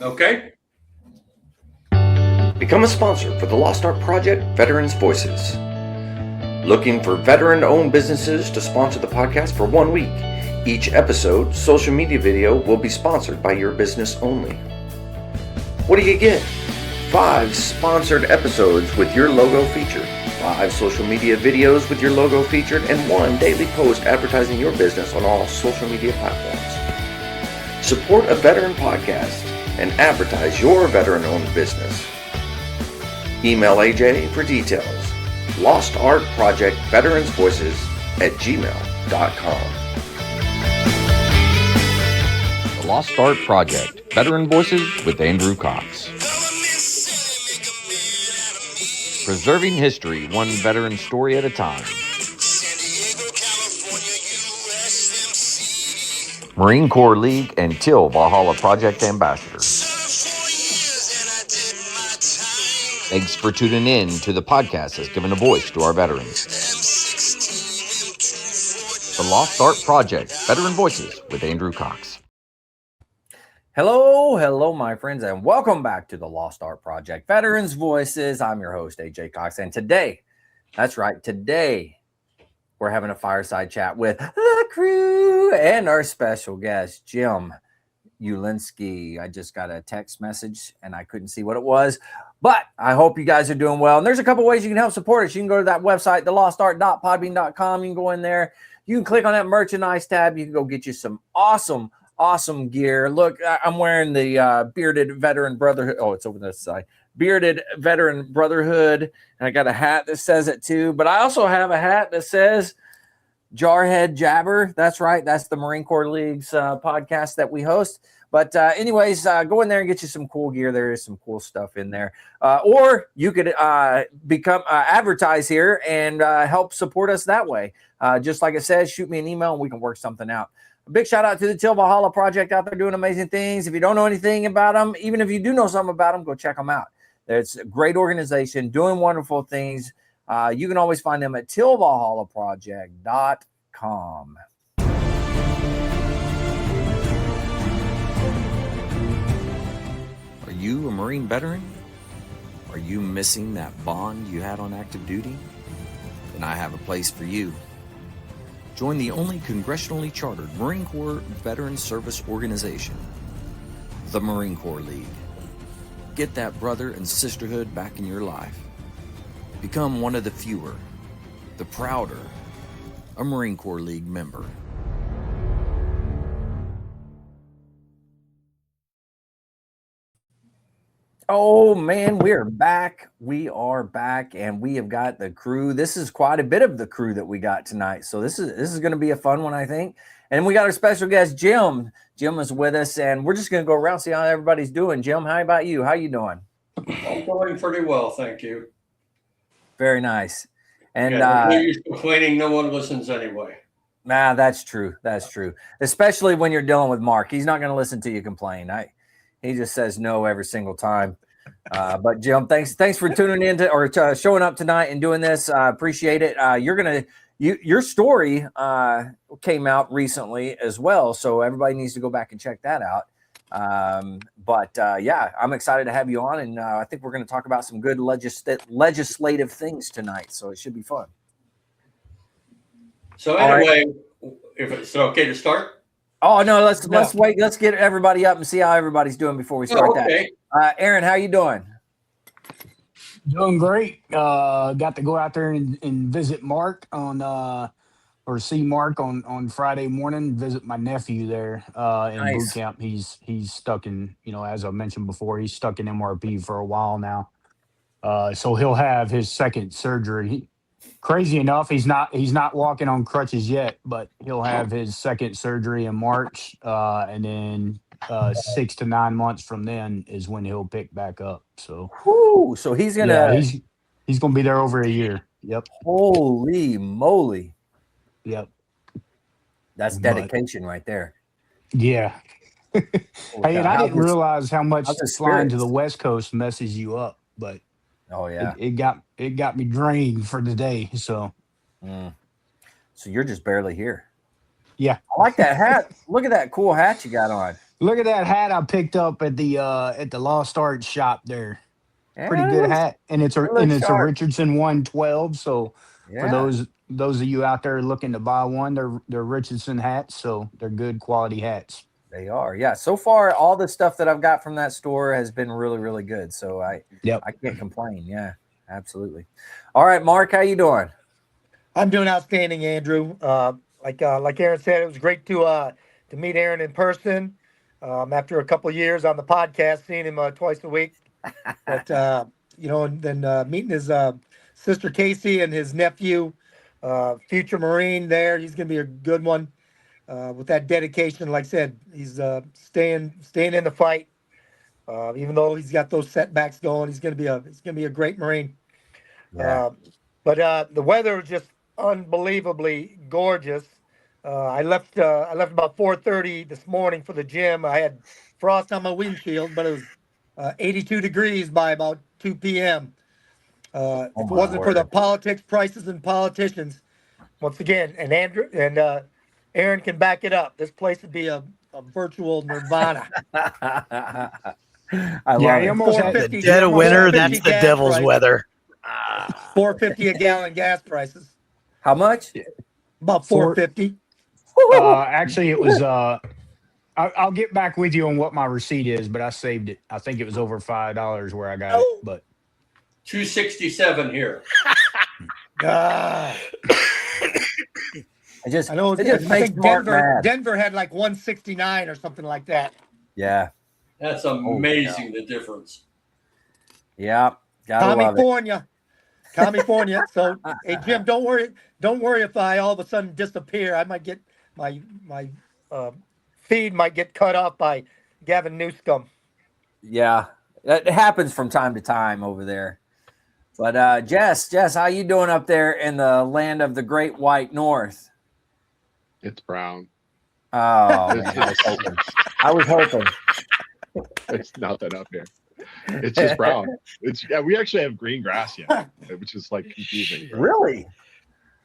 Okay. Become a sponsor for the Lost Art Project Veterans Voices. Looking for veteran-owned businesses to sponsor the podcast for 1 week. Each episode, social media video will be sponsored by your business only. What do you get? 5 sponsored episodes with your logo featured, 5 social media videos with your logo featured, and 1 daily post advertising your business on all social media platforms. Support a veteran podcast and advertise your veteran-owned business. Email AJ for details. Lost Art Project Veterans Voices at gmail.com. The Lost Art Project Veteran Voices with Andrew Cox. Preserving history, one veteran story at a time. Marine Corps League and Till Valhalla Project Ambassador. Thanks for tuning in to the podcast that's given a voice to our veterans. The Lost Art Project, Veteran Voices with Andrew Cox. Hello, my friends, and welcome back to the Lost Art Project, Veterans Voices. I'm your host, AJ Cox, and today, we're having a fireside chat with the crew and our special guest, Jim Ulinski. I just got a text message, and I couldn't see what it was. But I hope you guys are doing well. And there's a couple ways you can help support us. You can go to that website, thelostart.podbean.com. You can go in there. You can click on that merchandise tab. You can go get you some awesome gear. Look, I'm wearing the Bearded Veteran Brotherhood. Oh, it's over this side. Bearded Veteran Brotherhood. And I got a hat that says it too. But I also have a hat that says Jarhead Jabber. That's right. That's the Marine Corps League's podcast that we host. But anyways, go in there and get you some cool gear. There is some cool stuff in there. Or you could become advertise here and help support us that way. Just like it says, shoot me an email and we can work something out. A big shout out to the Till Valhalla Project out there doing amazing things. If you don't know anything about them, even if you do know something about them, go check them out. It's a great organization doing wonderful things. You can always find them at tillvalhallaproject.com. Are you a Marine veteran? Are you missing that bond you had on active duty? Then I have a place for you. Join the only congressionally chartered Marine Corps Veteran Service Organization, the Marine Corps League. Get that brother and sisterhood back in your life. Become one of the fewer, the prouder, a Marine Corps League member. Oh man, we are back. We are back, and we have got the crew. This is quite a bit of the crew that we got tonight. So this is going to be a fun one, I think. And we got our special guest, Jim. Jim is with us, and we're just going to go around see how everybody's doing. Jim, how about you? How you doing? I'm doing pretty well, thank you. Very nice. And you're complaining, no one listens anyway. Nah, that's true. That's true. Especially when you're dealing with Mark. He's not going to listen to you complain. He just says no every single time. But Jim, thanks for tuning in or showing up tonight and doing this. Appreciate it. Your story came out recently as well, so everybody needs to go back and check that out. Yeah, I'm excited to have you on, and I think we're going to talk about some good legislative things tonight. So it should be fun. So anyway, if it's okay to start. Oh no, let's wait. Let's get everybody up and see how everybody's doing before we start that. Aaron, how you doing? Doing great. Got to go out there and visit Mark or see Mark on Friday morning. Visit my nephew there in boot camp. He's stuck in, as I mentioned before, he's stuck in MRP for a while now. So he'll have his second surgery. Crazy enough, he's not walking on crutches yet, but he'll have his second surgery in March, and then 6 to 9 months from then is when he'll pick back up. So, so he's gonna he's gonna be there over a year. Yep. Holy moly. Yep. That's dedication right there. Yeah. Hey, and I didn't realize how much flying to the West Coast messes you up, but oh yeah, it got me drained for the day. So, so you're just barely here. Yeah, I like that hat. Look at that cool hat you got on. Look at that hat I picked up at the Lost Art shop there. Pretty Yeah, good hat, and it's it looks a sharp. Richardson 112. So for Yeah, those of you out there looking to buy one, they're Richardson hats, so they're good quality hats. they are. Yeah. So far, all the stuff that I've got from that store has been really, really good. So Yep. I can't complain. Yeah, absolutely. All right, Mark, how you doing? I'm doing outstanding, Andrew. Like Aaron said, it was great to meet Aaron in person. After a couple of years on the podcast, seeing him twice a week, but and then meeting his sister Casey and his nephew, future Marine. There, he's going to be a good one. With that dedication, like I said, he's staying in the fight. Even though he's got those setbacks going, he's going to be a great Marine. Yeah. But the weather was just unbelievably gorgeous. I left about 4:30 this morning for the gym. I had frost on my windshield, but it was 82 degrees by about 2 p.m. If it my wasn't for the word. politics, prices, and politicians, once again, and Andrew and Aaron can back it up. This place would be a virtual nirvana. I Yeah, love he it. almost had, $4.50 Dead of winter, that's the gas devil's price. weather. $4.50 a gallon gas prices. How much? About Four- $4.50. actually, it was. I'll get back with you on what my receipt is, but I saved it. I think it was over $5 where I got it. But $2.67 here. Ah. It just, I know. it just I makes think Mark mad. Denver had like 169 or something like that. Yeah. That's amazing, the difference. Yeah. Gotta love it. California. So, hey Jim, don't worry if I all of a sudden disappear. I might get my feed might get cut off by Gavin Newscomb. Yeah. It happens from time to time over there. But Jess, how you doing up there in the land of the Great White North? It's brown. Oh, man, I was hoping. It's nothing up here. It's just brown. We actually have green grass yet, which is like confusing. Really?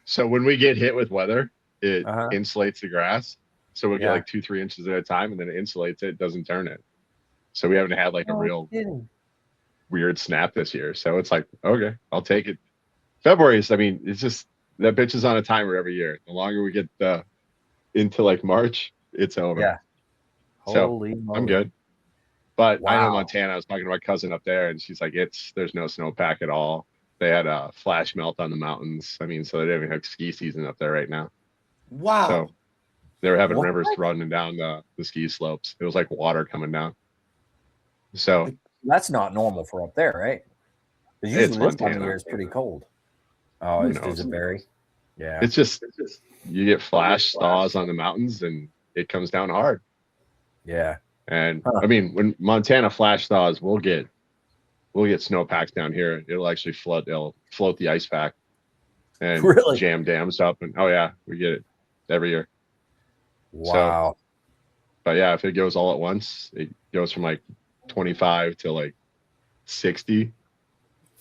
So when we get hit with weather, it Uh-huh. insulates the grass. So we'll get like 2-3 inches at a time, and then it insulates it, doesn't turn it. So we haven't had like a real weird snap this year. So it's like, okay, I'll take it. February is, I mean, it's just that bitch is on a timer every year. The longer we get into like March, it's over. Yeah. So Holy moly. I'm good. But I know Wow. Montana, I was talking to my cousin up there, and she's like, there's no snowpack at all. They had a flash melt on the mountains. I mean, so they don't even have ski season up there right now. Wow. So they were having What? rivers running down the ski slopes. It was like water coming down. So That's not normal for up there, right? Because It's usually this time of Montana. year is pretty cold. Oh, Who is knows? it berry? Yeah. it's just you get flash thaws on the mountains, and it comes down hard. Yeah. And Huh. I mean, when Montana flash thaws, we'll get snowpacks down here. It'll actually flood. It'll float the ice pack and Really? jam dams up. And oh yeah, we get it every year. Wow. But yeah, if it goes all at once, it goes from like 25 to like 60.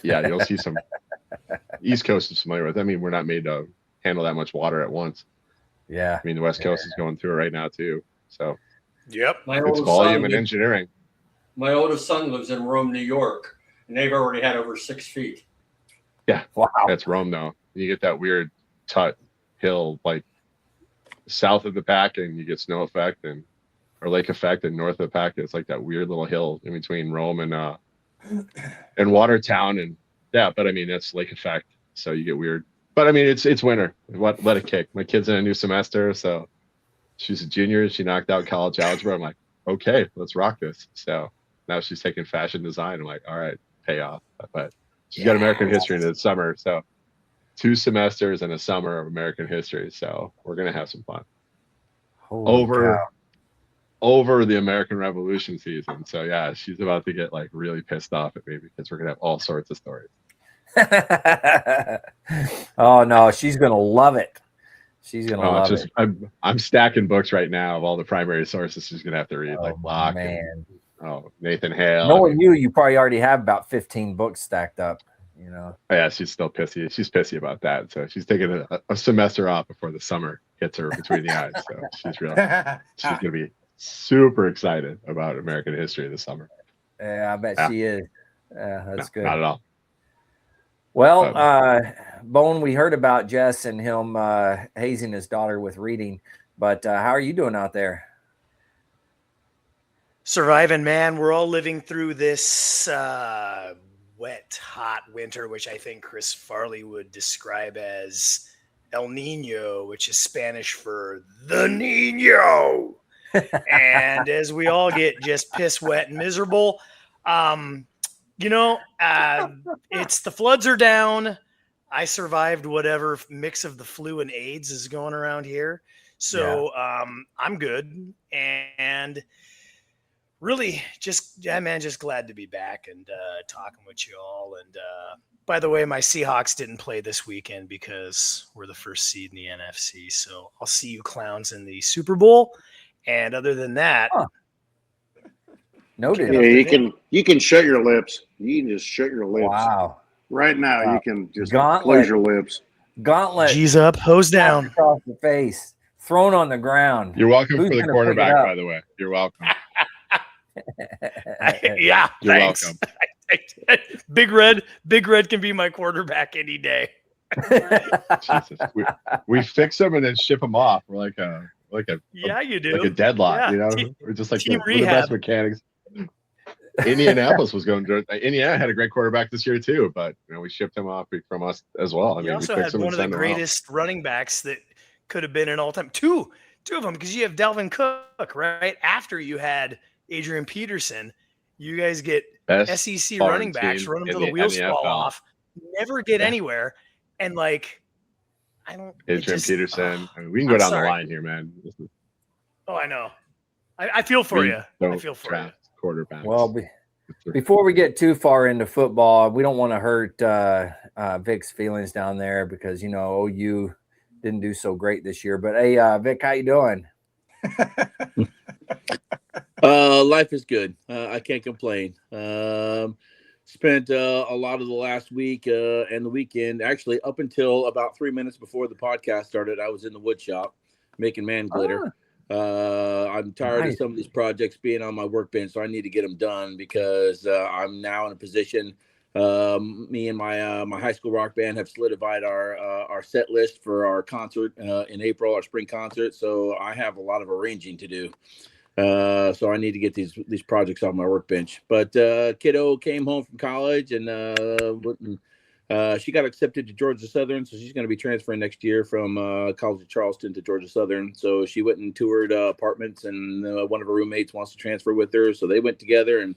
Yeah, you'll see some. East Coast is familiar with. I mean, we're not made to handle that much water at once. Yeah. I mean, the West Coast is going through it right now too. So Yep. My it's oldest volume son, and engineering. my oldest son lives in Rome, New York, and they've already had over 6 feet. Wow. That's Rome though. You get that weird tut hill like south of the pack, and you get snow effect or lake effect, and north of the pack it's like that weird little hill in between Rome and Watertown, and yeah, but I mean that's lake effect, so you get weird. But I mean it's winter. Let it kick. My kid's in a new semester, so she's a junior. She knocked out college algebra. I'm like, okay, let's rock this. So now she's taking fashion design. I'm like, all right, pay off. But she's got American history in the summer, so 2 semesters and a summer of American history. So we're gonna have some fun Holy over the American Revolution season. So yeah, she's about to get like really pissed off at me because we're gonna have all sorts of stories. cow. Oh no, she's gonna love it. She's gonna love it. I'm stacking books right now of all the primary sources she's gonna have to read, like Oh, Locke man. and Nathan Hale. Knowing you probably already have about 15 books stacked up, you know. Yeah, she's still pissy. She's pissy about that. So she's taking a semester off before the summer hits her between the eyes. So she's gonna be super excited about American history this summer. Yeah, I bet Yeah. she is. That's good. Not at all. Well, Bone, we heard about Jess and him hazing his daughter with reading, but how are you doing out there? Surviving, man. We're all living through this wet, hot winter, which I think Chris Farley would describe as El Nino, which is Spanish for the Nino. And as we all get just piss wet and miserable, it's the floods are down. I survived whatever mix of the flu and AIDS is going around here. So I'm good. And really just glad to be back and talking with you all. And by the way, my Seahawks didn't play this weekend because we're the first seed in the NFC. So I'll see you clowns in the Super Bowl. And other than that, noted. Yeah, you can shut your lips. You can just shut your lips. Wow. Right now, you can just Gauntlet. close your lips. Gauntlet. G's up, hose down. Across the face. Thrown on the ground. You're welcome Who's for the gonna quarterback, pick it up? by the way. You're welcome. Yeah, You're thanks. welcome. Big Red can be my quarterback any day. Jesus. We fix them and then ship them off. We're like a Yeah, you do. like a deadlock, Yeah, you know. team- We're just like team we're the best rehab. mechanics. Indianapolis was going to. Indiana had a great quarterback this year too, but we shipped him off from us as well. I You mean, also we fixed had him one and of the sent him out. greatest running backs that could have been an all-time two of them, because you have Dalvin Cook right after you had Adrian Peterson. You guys get Best SEC foreign running backs, team run them in till the the wheels fall NFL. off, never get Yeah. anywhere, and like I don't. it Adrian just- Peterson. oh, I mean, we can go I'm down sorry. the line here, man. Oh, I know. I feel for you. I feel for you. draft quarterbacks. Well, before we get too far into football, we don't want to hurt Vic's feelings down there because, OU didn't do so great this year. But, hey, Vic, how you doing? Life is good. I can't complain. Spent a lot of the last week and the weekend, actually up until about 3 minutes before the podcast started, I was in the wood shop making man glitter. I'm tired of some of these projects being on my workbench, so I need to get them done because I'm now in a position. Me and my high school rock band have solidified our set list for our concert in April, our spring concert. So I have a lot of arranging to do. So I need to get these projects on my workbench. But kiddo came home from college and she got accepted to Georgia Southern, so she's going to be transferring next year from College of Charleston to Georgia Southern. So she went and toured apartments, and one of her roommates wants to transfer with her, so they went together, and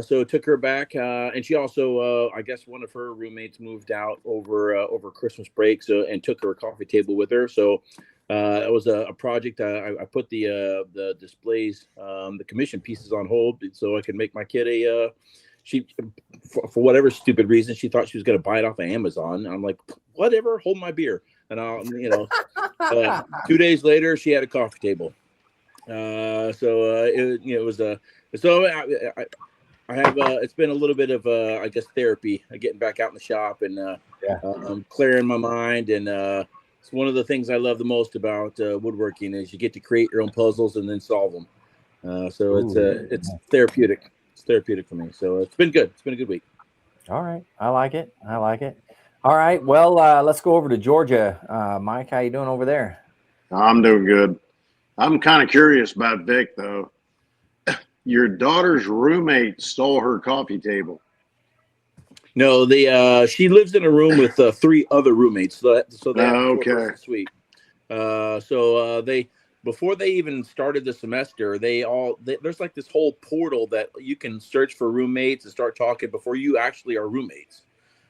so took her back. And she also, I guess, one of her roommates moved out over Christmas break, and took her coffee table with her. So it was a project. I put the displays, the commission pieces on hold so I could make my kid she, for whatever stupid reason, she thought she was going to buy it off of Amazon. I'm like, whatever, hold my beer. And I'll, 2 days later, she had a coffee table. It was I have it's been a little bit of I guess therapy, getting back out in the shop and clearing my mind. And it's one of the things I love the most about woodworking is you get to create your own puzzles and then solve them. It's therapeutic. It's therapeutic for me. So it's been good. It's been a good week. All right. I like it. All right. Well, let's go over to Georgia. Mike, how you doing over there? I'm doing good. I'm kind of curious about Vic, though. Your daughter's roommate stole her coffee table. No, she lives in a room with 3 other roommates. So they have a Okay. 4-person suite. They before they even started the semester, there's like this whole portal that you can search for roommates and start talking before you actually are roommates.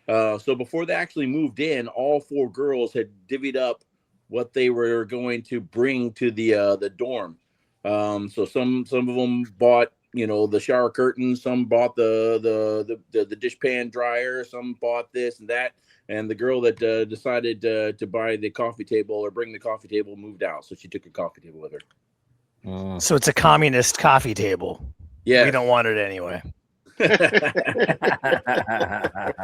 So before they actually moved in, all 4 girls had divvied up what they were going to bring to the dorm. So some of them bought, the shower curtain, some bought the dishpan dryer, some bought this and that. And the girl that decided to buy the coffee table or bring the coffee table moved out. So she took a coffee table with her. So it's a communist coffee table. Yeah. We don't want it anyway.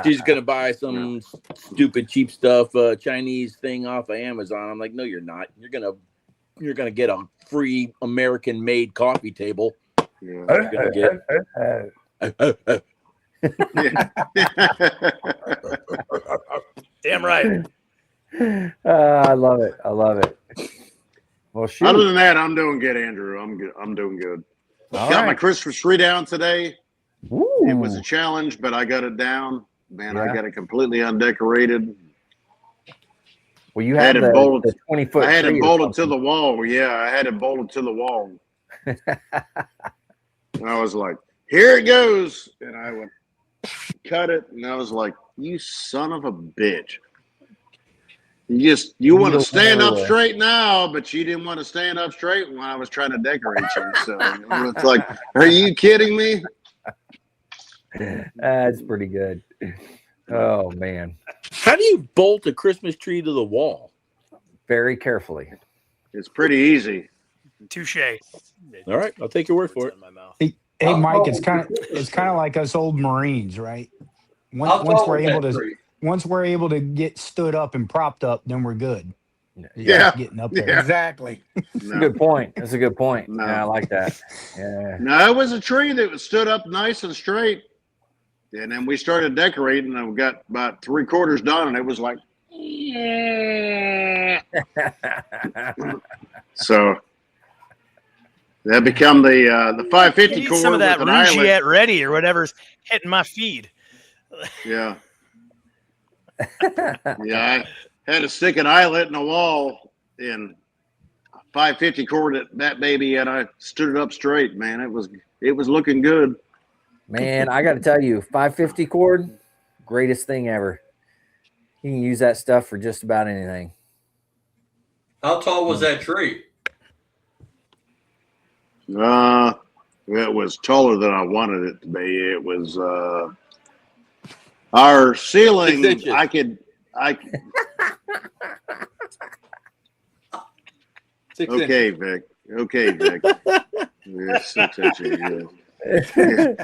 She's going to buy some stupid cheap stuff, Chinese thing off of Amazon. I'm like, no, you're not. You're going to you're gonna get a free American-made coffee table. Yeah. You're gonna get. Damn right. I love it. I love it. Well, shoot. Other than that, I'm doing good, Andrew. I'm good. I'm doing good. All Got my right. Christmas tree down today. Ooh. It was a challenge, but I got it down. Man, I Yeah. got it completely undecorated. Well, you I had had it bolted. the 20-foot. I had it tree or bolted to something. the wall. Yeah, I had it bolted to the wall. And I was like, here it goes. And I went, cut it. And I was like, you son of a bitch. You want to stand up straight now, but you didn't want to stand up straight when I was trying to decorate you. So it's like, are you kidding me? That's pretty good. Oh man, How do you bolt a Christmas tree to the wall? very carefully. It's pretty easy. Touche. All right, I'll take your word for it. In my mouth. Hey, Mike, it's kind of like us old Marines, right? How Once tall we're was able that to tree? once we're able to get stood up and propped up, then we're good. It's Yeah. just getting up there. Yeah. Exactly. That's a No. good point. That's a good point. No. Yeah, I like that. Yeah. No, it was a tree that was stood up nice and straight. And then we started decorating, and we got about 3/4 done, and it was like, so that become the 550 You need cord some of that with an eyelet. Rougiette ready or whatever's hitting my feed. Yeah, yeah. I had to stick an eyelet in the wall in 550 cord that baby, and I stood it up straight. Man, it was looking good. Man, I got to tell you, 550 cord, greatest thing ever. You can use that stuff for just about anything. How tall was that tree? It was taller than I wanted it to be. It was our ceiling. 6 inches. I could. 6 inches. Okay, Vic. Okay, Vic. Yeah, 6 inches. Yeah. Vic,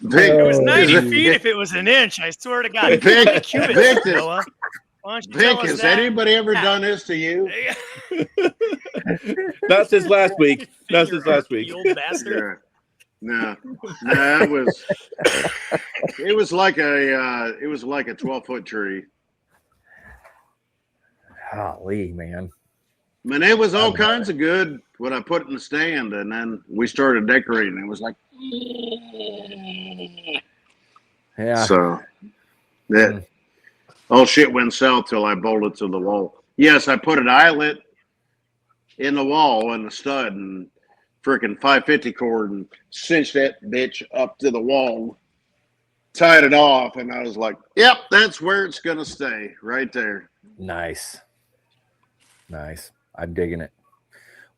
It was 90 is- feet if it was an inch. I swear to God. Vic- How many cubits, Vic is- Noah? Why don't you Vic, tell us has that? anybody ever done this to you? Not since last week. Not since last week. You old bastard. Yeah. No, it was like a 12-foot tree. Golly, man. I mean, it was all kinds of good when I put it in the stand, and then we started decorating. It was like, Yeah. so that all shit went south till I bolted to the wall. Yes, I put an eyelet in the wall and the stud and freaking 550 cord and cinched that bitch up to the wall, tied it off, and I was like, yep, that's where it's going to stay, right there. Nice. Nice. I'm digging it.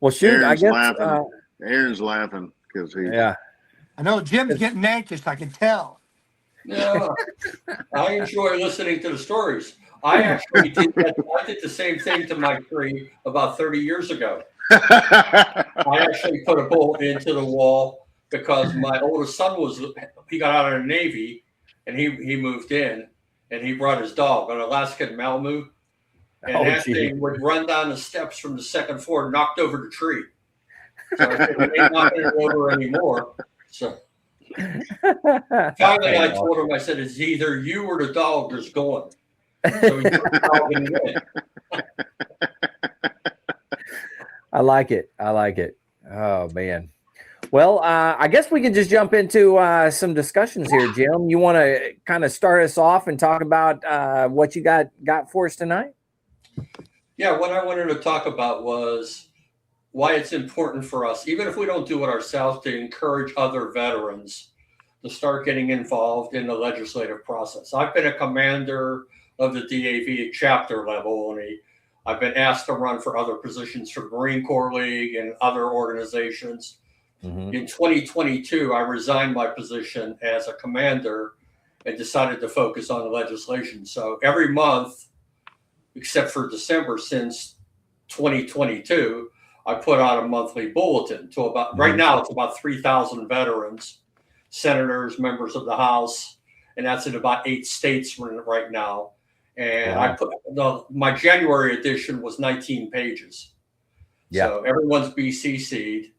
Well, shoot, Aaron's I guess. laughing. Aaron's laughing because he. Yeah. I know Jim's getting anxious. I can tell. Yeah, I enjoy listening to the stories. I actually did that. I did the same thing to my tree about 30 years ago. I actually put a bullet into the wall because my oldest son he got out of the Navy and he moved in and he brought his dog, an Alaskan Malamute. And that thing would run down the steps from the second floor, knocked over the tree. So I said, we ain't knocking it over anymore. So finally, I told him, I said, it's either you or the dog that's going. So he took the dog and went. I like it. I like it. Oh, man. Well, I guess we can just jump into some discussions here, Jim. You want to kind of start us off and talk about what you got for us tonight? Yeah, what I wanted to talk about was why it's important for us, even if we don't do it ourselves, to encourage other veterans to start getting involved in the legislative process. I've been a commander of the DAV chapter level, and I've been asked to run for other positions for Marine Corps League and other organizations. Mm-hmm. In 2022, I resigned my position as a commander and decided to focus on the legislation. So every month, except for December, since 2022, I put out a monthly bulletin to about, right now it's about 3,000 veterans, senators, members of the House, and that's in about 8 states right now. And I put my January edition was 19 pages. So everyone's BCC'd,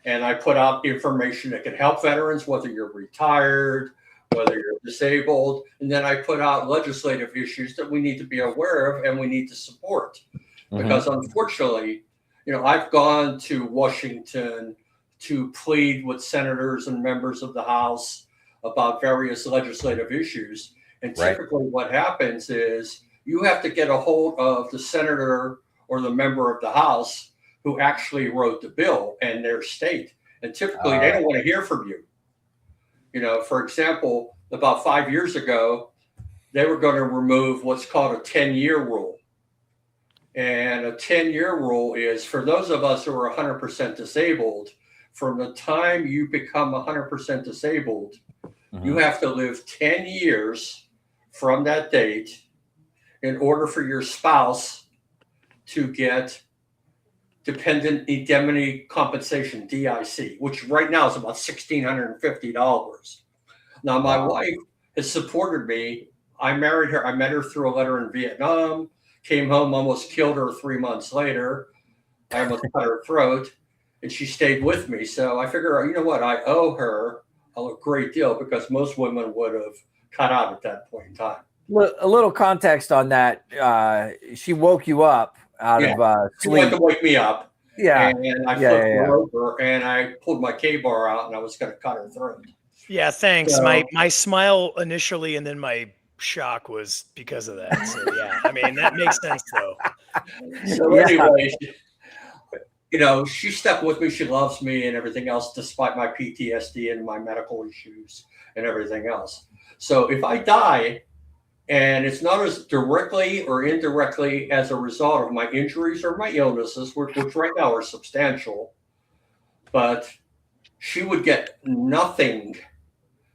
and I put out information that can help veterans, whether you're retired, whether you're disabled, and then I put out legislative issues that we need to be aware of and we need to support. Because unfortunately, I've gone to Washington to plead with senators and members of the House about various legislative issues. And typically what happens is you have to get a hold of the senator or the member of the House who actually wrote the bill and their state. And typically they don't want to hear from you. For example, about 5 years ago, they were going to remove what's called a 10-year rule. And a 10-year rule is for those of us who are 100% disabled, from the time you become 100% disabled, you have to live 10 years from that date in order for your spouse to get dependent indemnity compensation, DIC, which right now is about $1,650. Now, my wife has supported me. I married her. I met her through a letter in Vietnam, came home, almost killed her 3 months later. I almost cut her throat, and she stayed with me. So I figure, you know what? I owe her a great deal because most women would have cut out at that point in time. A little context on that. She woke you up out of She went sleep. to wake me up. Yeah. And I flipped her over and I pulled my K-bar out and I was going to cut her throat. Yeah, thanks. So, my smile initially and then my shock was because of that. So yeah, I mean, that makes sense though. So anyway, she stuck with me. She loves me and everything else, despite my PTSD and my medical issues and everything else. So if I die, and it's not as directly or indirectly as a result of my injuries or my illnesses, which right now are substantial, but she would get nothing.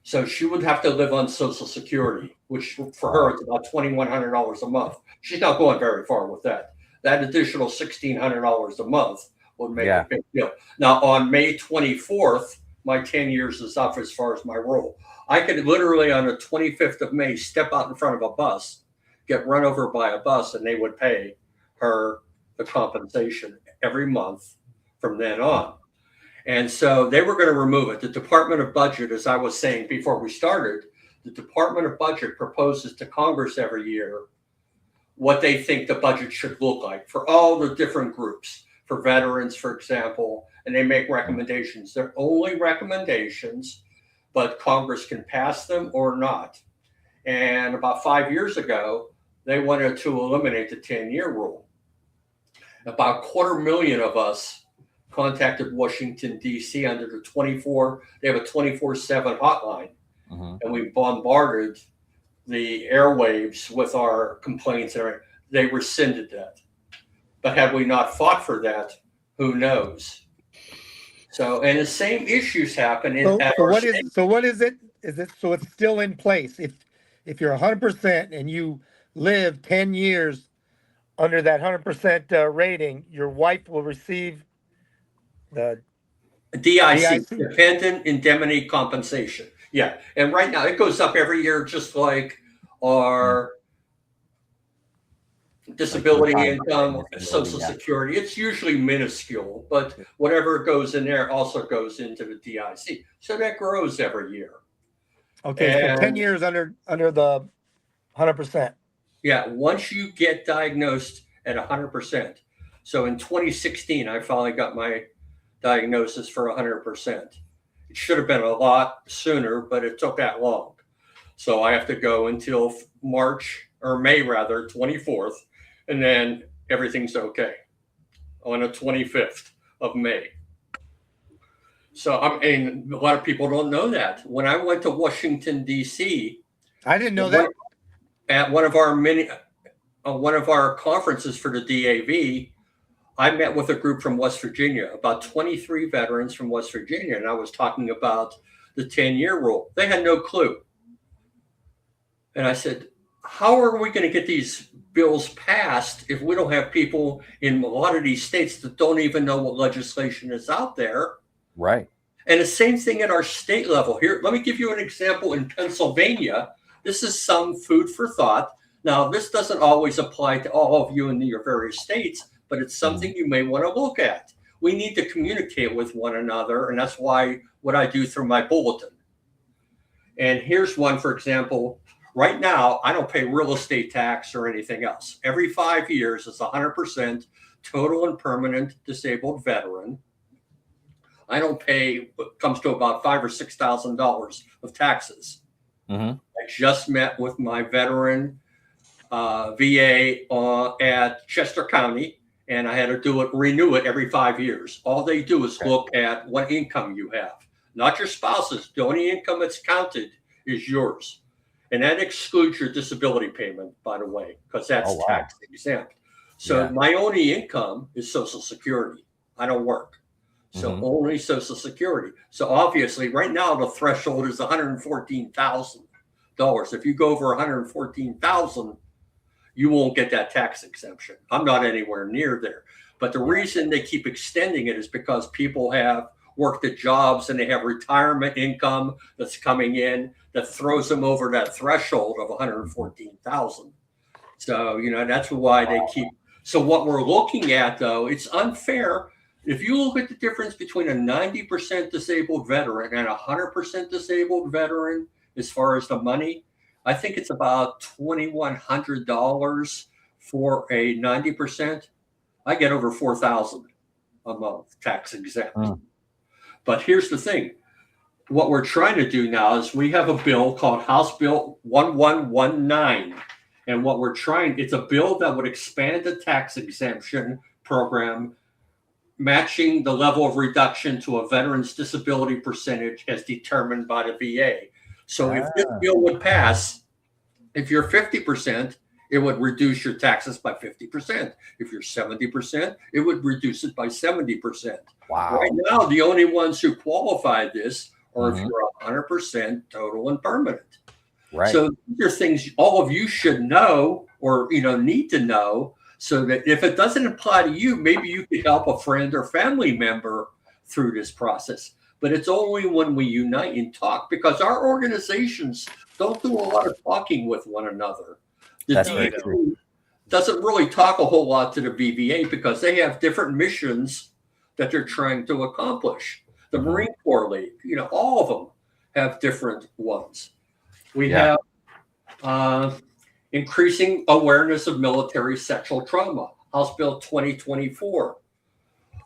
So she would have to live on Social Security, which for her, it's about $2,100 a month. She's not going very far with that. That additional $1,600 a month would make a big deal. Now, on May 24th, my 10 years is up as far as my role. I could literally on the 25th of May step out in front of a bus, get run over by a bus, and they would pay her the compensation every month from then on. And so they were going to remove it. The Department of Budget, as I was saying before we started, the Department of Budget proposes to Congress every year what they think the budget should look like for all the different groups, for veterans, for example, and they make recommendations. They're only recommendations, but Congress can pass them or not. And about 5 years ago, they wanted to eliminate the 10-year rule. About 250,000 of us contacted Washington, D.C. under the 24, they have a 24/7 hotline. And we bombarded the airwaves with our complaints. They rescinded that. But had we not fought for that, who knows? So, and the same issues happen in. So what is it? Is it so it's still in place? If you're 100% and you live 10 years under that 100% rating, your wife will receive the DIC, Dependent Indemnity Compensation. Yeah, and right now it goes up every year, just like our disability income, Social Security. It's usually minuscule, but whatever goes in there also goes into the DIC. So that grows every year. Okay, so 10 years under the 100%. Yeah, once you get diagnosed at 100%. So in 2016, I finally got my diagnosis for 100%. It should have been a lot sooner, but it took that long. So I have to go until May 24th. And then everything's okay on the 25th of May. So a lot of people don't know that. When I went to Washington, D.C., I didn't know that. At one of our conferences for the DAV, I met with a group from West Virginia, about 23 veterans from West Virginia, and I was talking about the 10-year rule. They had no clue. And I said, how are we going to get these bills passed if we don't have people in a lot of these states that don't even know what legislation is out there? Right. And the same thing at our state level. Here, let me give you an example in Pennsylvania. This is some food for thought. Now, this doesn't always apply to all of you in your various states, but it's something you may want to look at. We need to communicate with one another, and that's why what I do through my bulletin. And here's one, for example. Right now, I don't pay real estate tax or anything else. Every 5 years, it's 100% total and permanent disabled veteran. I don't pay what comes to about $5,000 or $6,000 of taxes. I just met with my veteran VA at Chester County, and I had to renew it every 5 years. All they do is look at what income you have, not your spouse's. The only income that's counted is yours. And that excludes your disability payment, by the way, because that's tax exempt. So my only income is Social Security. I don't work. So only Social Security. So obviously right now the threshold is $114,000. If you go over $114,000, you won't get that tax exemption. I'm not anywhere near there. But the reason they keep extending it is because people have worked at jobs and they have retirement income that's coming in that throws them over that threshold of 114,000. So, that's why they keep. So what we're looking at, though, it's unfair. If you look at the difference between a 90% disabled veteran and a 100% disabled veteran, as far as the money, I think it's about $2,100 for a 90%. I get over $4,000 a month tax exempt. But here's the thing. What we're trying to do now is we have a bill called House Bill 1119. And what we're it's a bill that would expand the tax exemption program, matching the level of reduction to a veteran's disability percentage as determined by the VA. So if this bill would pass, if you're 50%, it would reduce your taxes by 50%. If you're 70%, it would reduce it by 70%. Wow. Right now, the only ones who qualify this are if you're 100% total and permanent. Right. So these are things all of you should know or need to know, so that if it doesn't apply to you, maybe you could help a friend or family member through this process. But it's only when we unite and talk, because our organizations don't do a lot of talking with one another. The DA doesn't really talk a whole lot to the BVA because they have different missions that they're trying to accomplish. The Marine Corps League, all of them have different ones. We have increasing awareness of military sexual trauma, House Bill 2024.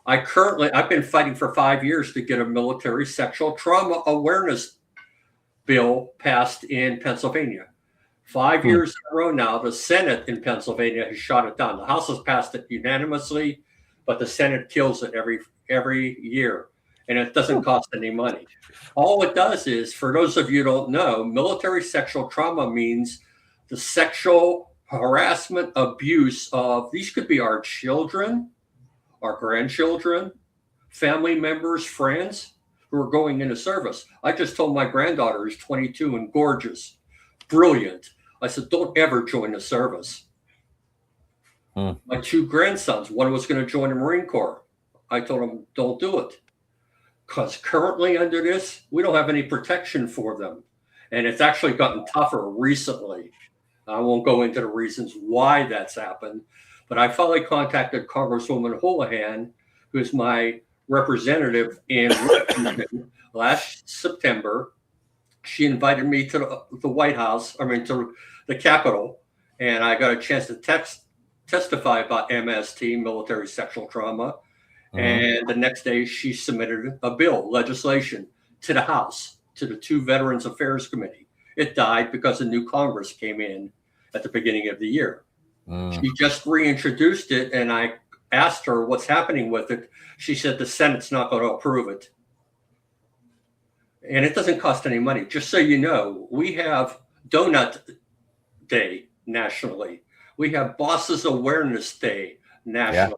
I've been fighting for 5 years to get a military sexual trauma awareness bill passed in Pennsylvania. 5 years in a row now, the Senate in Pennsylvania has shot it down. The House has passed it unanimously, but the Senate kills it every year, and it doesn't cost any money. All it does is, for those of you who don't know, military sexual trauma means the sexual harassment, abuse of, these could be our children, our grandchildren, family members, friends who are going into service. I just told my granddaughter, who's 22 and gorgeous, brilliant. I said, don't ever join the service. My two grandsons, one was going to join the Marine Corps. I told him, don't do it. Because currently under this, we don't have any protection for them. And it's actually gotten tougher recently. I won't go into the reasons why that's happened, but I finally contacted Congresswoman Houlihan, who's my representative in Washington last September. She invited me to the White House, to the Capitol, and I got a chance to testify about MST, military sexual trauma. And the next day, she submitted a bill, legislation, to the House, to the two Veterans Affairs Committee. It died because a new Congress came in at the beginning of the year. She just reintroduced it, and I asked her what's happening with it. She said the Senate's not going to approve it. And it doesn't cost any money. Just so you know, we have Donut Day nationally. We have Bosses Awareness Day nationally.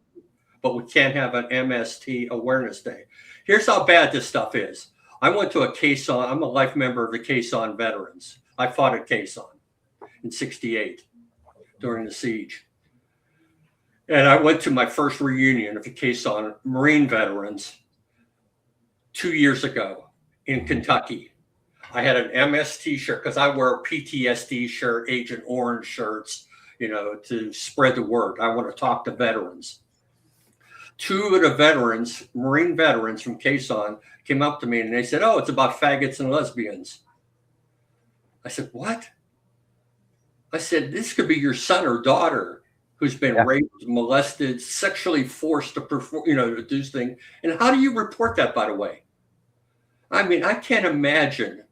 But we can't have an MST Awareness Day. Here's how bad this stuff is. I went to a Caisson. I'm a life member of the Caisson Veterans. I fought at Caisson in '68 during the siege. And I went to my first reunion of the Caisson Marine Veterans 2 years ago in Kentucky. I had an MST shirt because I wear a PTSD shirt, Agent Orange shirts, to spread the word. I want to talk to veterans. Two of the veterans, Marine veterans from Quezon, came up to me and they said, "Oh, it's about faggots and lesbians." I said, "What?" I said, "This could be your son or daughter who's been raped, molested, sexually forced to perform, to do this thing. And how do you report that, by the way?" I mean, I can't imagine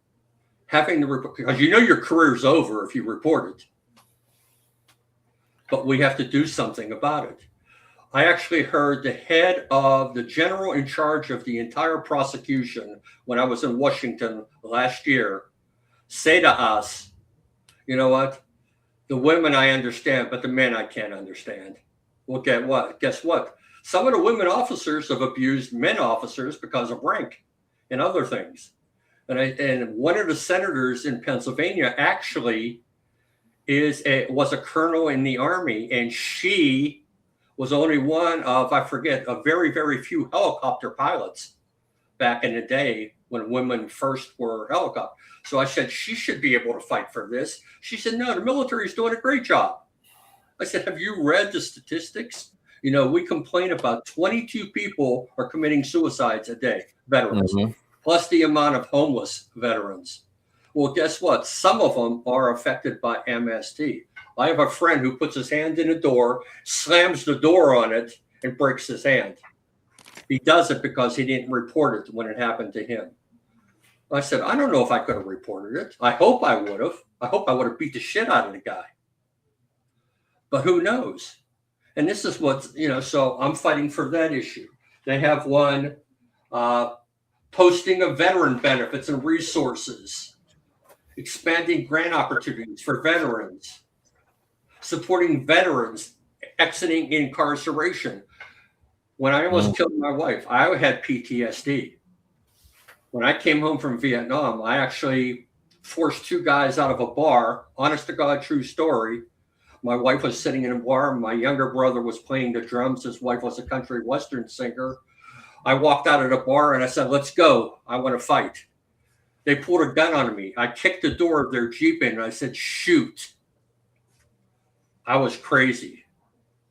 having to report, because your career's over if you report it. But we have to do something about it. I actually heard the head of the general in charge of the entire prosecution when I was in Washington last year say to us, "You know what? The women I understand, but the men I can't understand." Well, guess what? Some of the women officers have abused men officers because of rank and other things. And one of the senators in Pennsylvania actually was a colonel in the Army, and she was only one of, I forget, a very, very few helicopter pilots back in the day when women first were helicopter. So I said, she should be able to fight for this. She said, "No, the military is doing a great job." I said, "Have you read the statistics? We complain about 22 people are committing suicides a day, veterans, plus the amount of homeless veterans." Well, guess what? Some of them are affected by MST. I have a friend who puts his hand in a door, slams the door on it, and breaks his hand. He does it because he didn't report it when it happened to him. I said, "I don't know if I could have reported it. I hope I would have. I hope I would have beat the shit out of the guy. But who knows?" And this is so I'm fighting for that issue. They have one posting of veteran benefits and resources, expanding grant opportunities for veterans, supporting veterans exiting incarceration. When I almost killed my wife, I had PTSD. When I came home from Vietnam, I actually forced two guys out of a bar. Honest to God, true story. My wife was sitting in a bar. My younger brother was playing the drums. His wife was a country western singer. I walked out of the bar and I said, "Let's go. I want to fight." They pulled a gun on me. I kicked the door of their Jeep in and I said, "Shoot." I was crazy.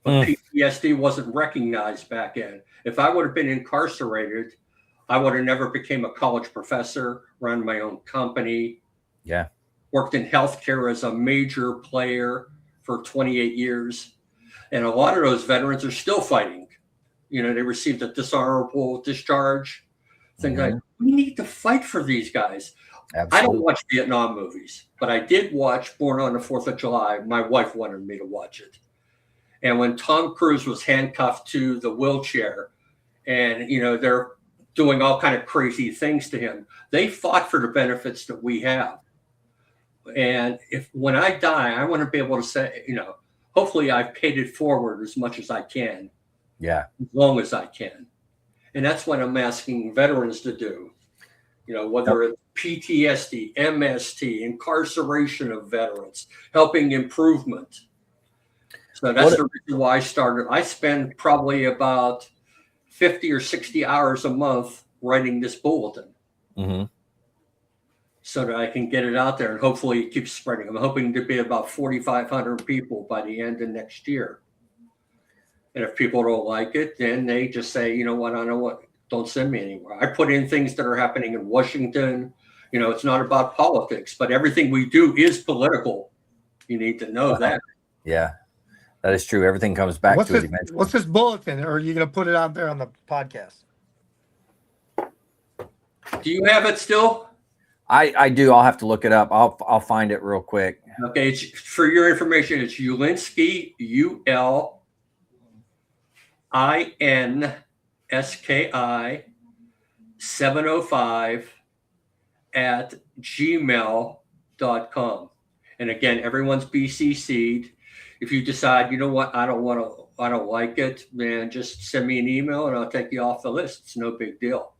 But PTSD wasn't recognized back then. If I would have been incarcerated, I would have never became a college professor, run my own company. Yeah. Worked in healthcare as a major player for 28 years. And a lot of those veterans are still fighting. They received a dishonorable discharge. Things like, we need to fight for these guys. Absolutely. I don't watch Vietnam movies, but I did watch Born on the 4th of July. My wife wanted me to watch it. And when Tom Cruise was handcuffed to the wheelchair and, they're doing all kind of crazy things to him, they fought for the benefits that we have. And when I die, I want to be able to say, hopefully I've paid it forward as much as I can. Yeah. As long as I can. And that's what I'm asking veterans to do. Whether it's PTSD, MST, incarceration of veterans, helping improvement. So that's the reason why I started. I spend probably about 50 or 60 hours a month writing this bulletin. So that I can get it out there and hopefully keep spreading. I'm hoping to be about 4,500 people by the end of next year. And if people don't like it, then they just say, "You know what? I know what. Don't send me anywhere." I put in things that are happening in Washington. It's not about politics, but everything we do is political. You need to know that. Yeah, that is true. Everything comes back to it eventually. What's this bulletin? Or are you going to put it out there on the podcast? Do you have it still? I do. I'll have to look it up. I'll find it real quick. Okay. It's, for your information, it's Ulinski, ULINSKI 705 at gmail.com. And again, everyone's BCC'd. If you decide, "You know what, I don't like it," then just send me an email and I'll take you off the list. It's no big deal.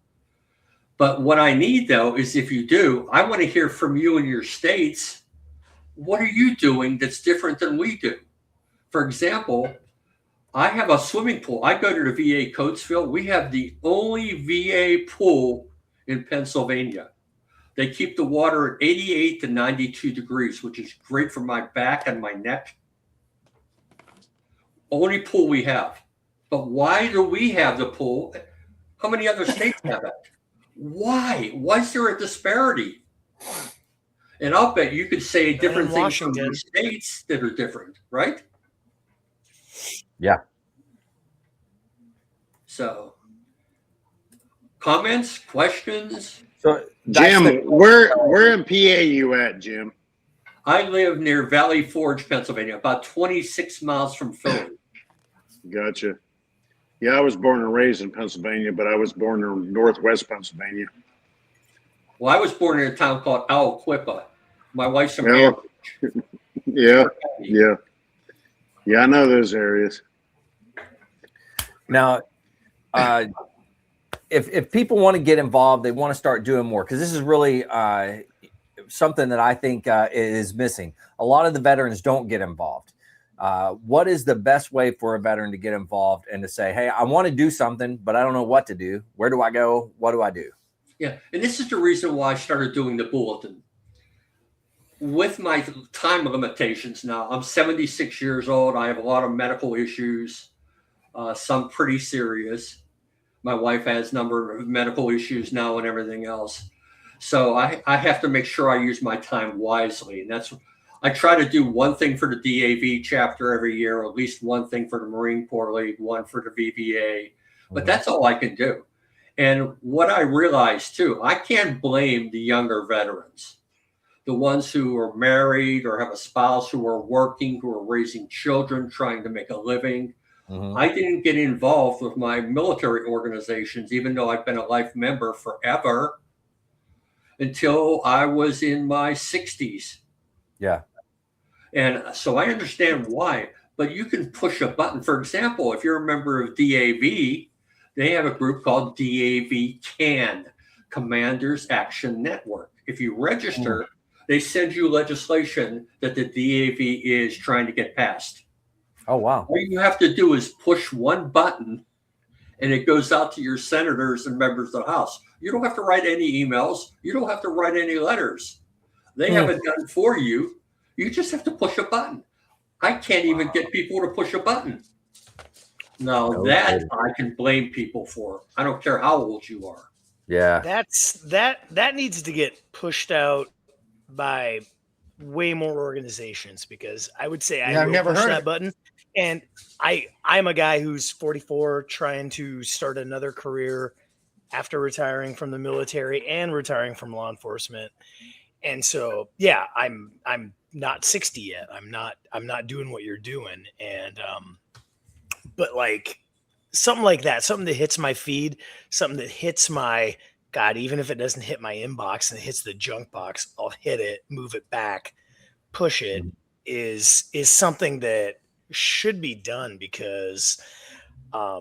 But what I need, though, is if you do, I want to hear from you in your states. What are you doing that's different than we do? For example, I have a swimming pool. I go to the VA Coatesville. We have the only VA pool in Pennsylvania. They keep the water at 88 to 92 degrees, which is great for my back and my neck. Only pool we have. But why do we have the pool? How many other states have it? Why? Why is there a disparity? And I'll bet you could say different things from the states that are different, right? Yeah. So, comments, questions? So Jim, where in PA you at, Jim? I live near Valley Forge, Pennsylvania, about 26 miles from Philly. Gotcha. Yeah, I was born and raised in Pennsylvania, but I was born in Northwest Pennsylvania. Well, I was born in a town called Aliquippa. My wife's from Yeah, yeah. I know those areas. Now, if people want to get involved, they want to start doing more, because this is really something that I think is missing. A lot of the veterans don't get involved. What is the best way for a veteran to get involved and to say, hey, I want to do something, but I don't know what to do. Where do I go? What do I do? Yeah, and this is the reason why I started doing the bulletin. With my time limitations now, I'm 76 years old. I have a lot of medical issues, some pretty serious. My wife has a number of medical issues now and everything else. So I have to make sure I use my time wisely. And that's, I try to do one thing for the DAV chapter every year, at least one thing for the Marine Corps League, one for the VVA. But that's all I can do. And what I realized too, I can't blame the younger veterans, the ones who are married or have a spouse, who are working, who are raising children, trying to make a living. I didn't get involved with my military organizations, even though I've been a life member forever, until I was in my 60s. Yeah. And so I understand why, but you can push a button. For example, if you're a member of DAV, they have a group called DAV CAN, Commanders Action Network. If you register, they send you legislation that the DAV is trying to get passed. Oh, wow. All you have to do is push one button and it goes out to your senators and members of the House. You don't have to write any emails. You don't have to write any letters. They have it done for you. You just have to push a button. I can't even get people to push a button. Now that I can blame people for. I don't care how old you are. Yeah. That needs to get pushed out by way more organizations, because I would say I will push that button. And I'm a guy who's 44, trying to start another career after retiring from the military and retiring from law enforcement. And so, yeah, I'm not 60 yet. I'm not doing what you're doing. And, but like something like that, something that hits my feed, something that hits my, God, even if it doesn't hit my inbox and it hits the junk box, I'll hit it, move it back, push it, is something that should be done, because I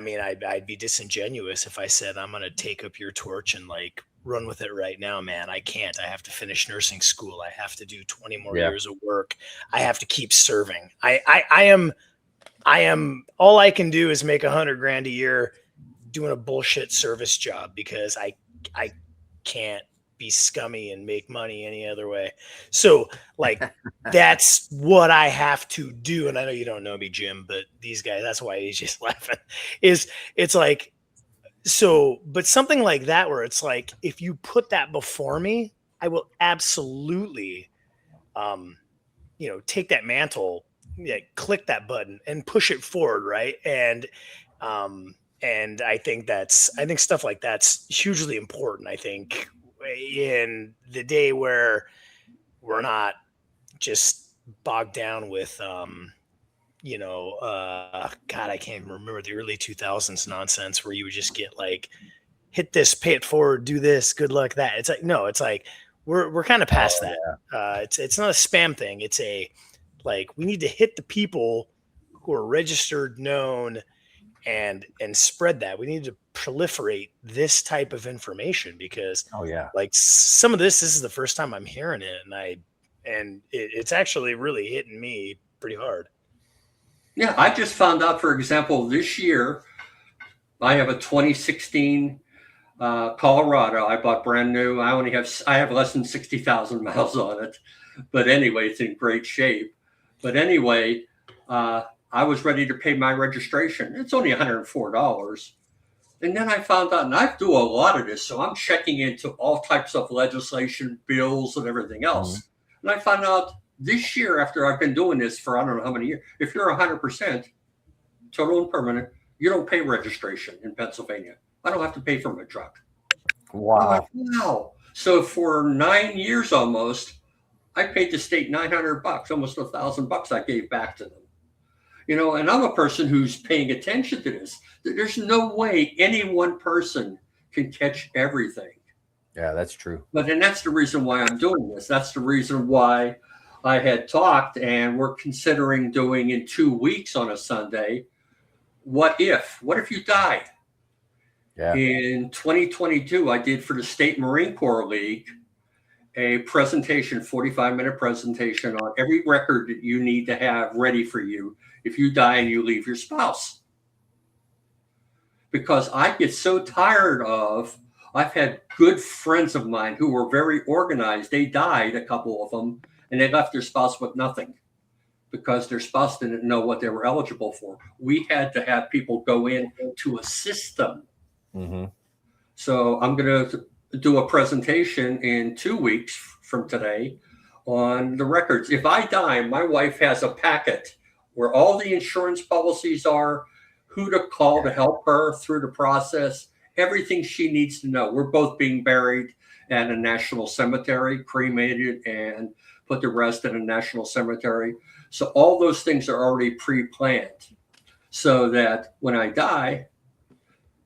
mean, I'd be disingenuous if I said I'm going to take up your torch and like run with it right now, man. I can't. I have to finish nursing school. I have to do 20 more years of work. I have to keep serving. I am all I can do is make $100,000 a year doing a bullshit service job, because I can't be scummy and make money any other way. So like, that's what I have to do. And I know you don't know me, Jim, but these guys, that's why he's just laughing, it's like, so, but something like that, where it's like, if you put that before me, I will absolutely, take that mantle, click that button and push it forward. Right. And I think stuff like that's hugely important. I think in the day where we're not just bogged down with, God, I can't even remember the early 2000s nonsense where you would just get like, hit this, pay it forward, do this, good luck, that. It's like, no, it's like, we're kind of past that. Yeah. It's not a spam thing. It's like, we need to hit the people who are registered, known, and spread that. We need to proliferate this type of information, because like some of this is the first time I'm hearing it, and it's actually really hitting me pretty hard. Yeah, I just found out, for example, this year I have a 2016 Colorado. I bought brand new. I have less than 60,000 miles on it, but anyway, it's in great shape. But anyway, I was ready to pay my registration. It's only $104. And then I found out, and I do a lot of this, so I'm checking into all types of legislation, bills, and everything else. And I found out this year, after I've been doing this for I don't know how many years, if you're 100% total and permanent, you don't pay registration in Pennsylvania. I don't have to pay for my truck. Wow. Wow. So for 9 years almost, I paid the state $900, almost $1,000 I gave back to them. You know, and I'm a person who's paying attention to this. There's no way any one person can catch everything. Yeah, that's true. But and that's the reason why I'm doing this. That's the reason why I had talked and we're considering doing in 2 weeks on a Sunday. What if you died? Yeah. In 2022, I did for the State Marine Corps League a presentation, 45-minute presentation on every record that you need to have ready for you if you die and you leave your spouse. Because I get so tired of, I've had good friends of mine who were very organized. They died, a couple of them, and they left their spouse with nothing because their spouse didn't know what they were eligible for. We had to have people go in to assist them. Mm-hmm. So I'm going to do a presentation in 2 weeks from today on the records. If I die, my wife has a packet where all the insurance policies are, who to call to help her through the process, everything she needs to know. We're both being buried at a national cemetery, cremated, and put to rest in a national cemetery. So all those things are already pre-planned so that when I die,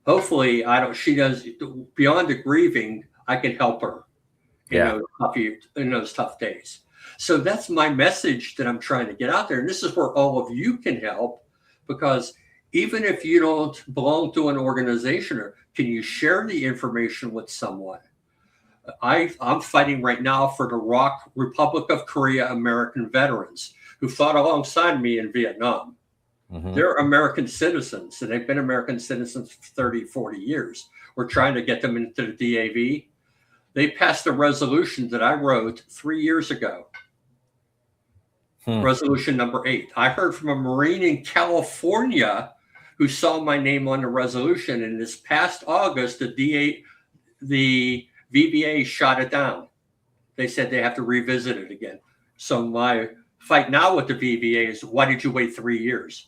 hopefully she does beyond the grieving, I can help her in those tough days. So that's my message that I'm trying to get out there. And this is where all of you can help, because even if you don't belong to an organization, or can you share the information with someone? I'm fighting right now for the ROK, Republic of Korea American veterans who fought alongside me in Vietnam. Mm-hmm. They're American citizens, and they've been American citizens for 30, 40 years. We're trying to get them into the DAV. They passed a resolution that I wrote 3 years ago. Resolution number 8. I heard from a Marine in California who saw my name on the resolution, and this past August, the VBA shot it down. They said they have to revisit it again. So my fight now with the VBA is, why did you wait 3 years?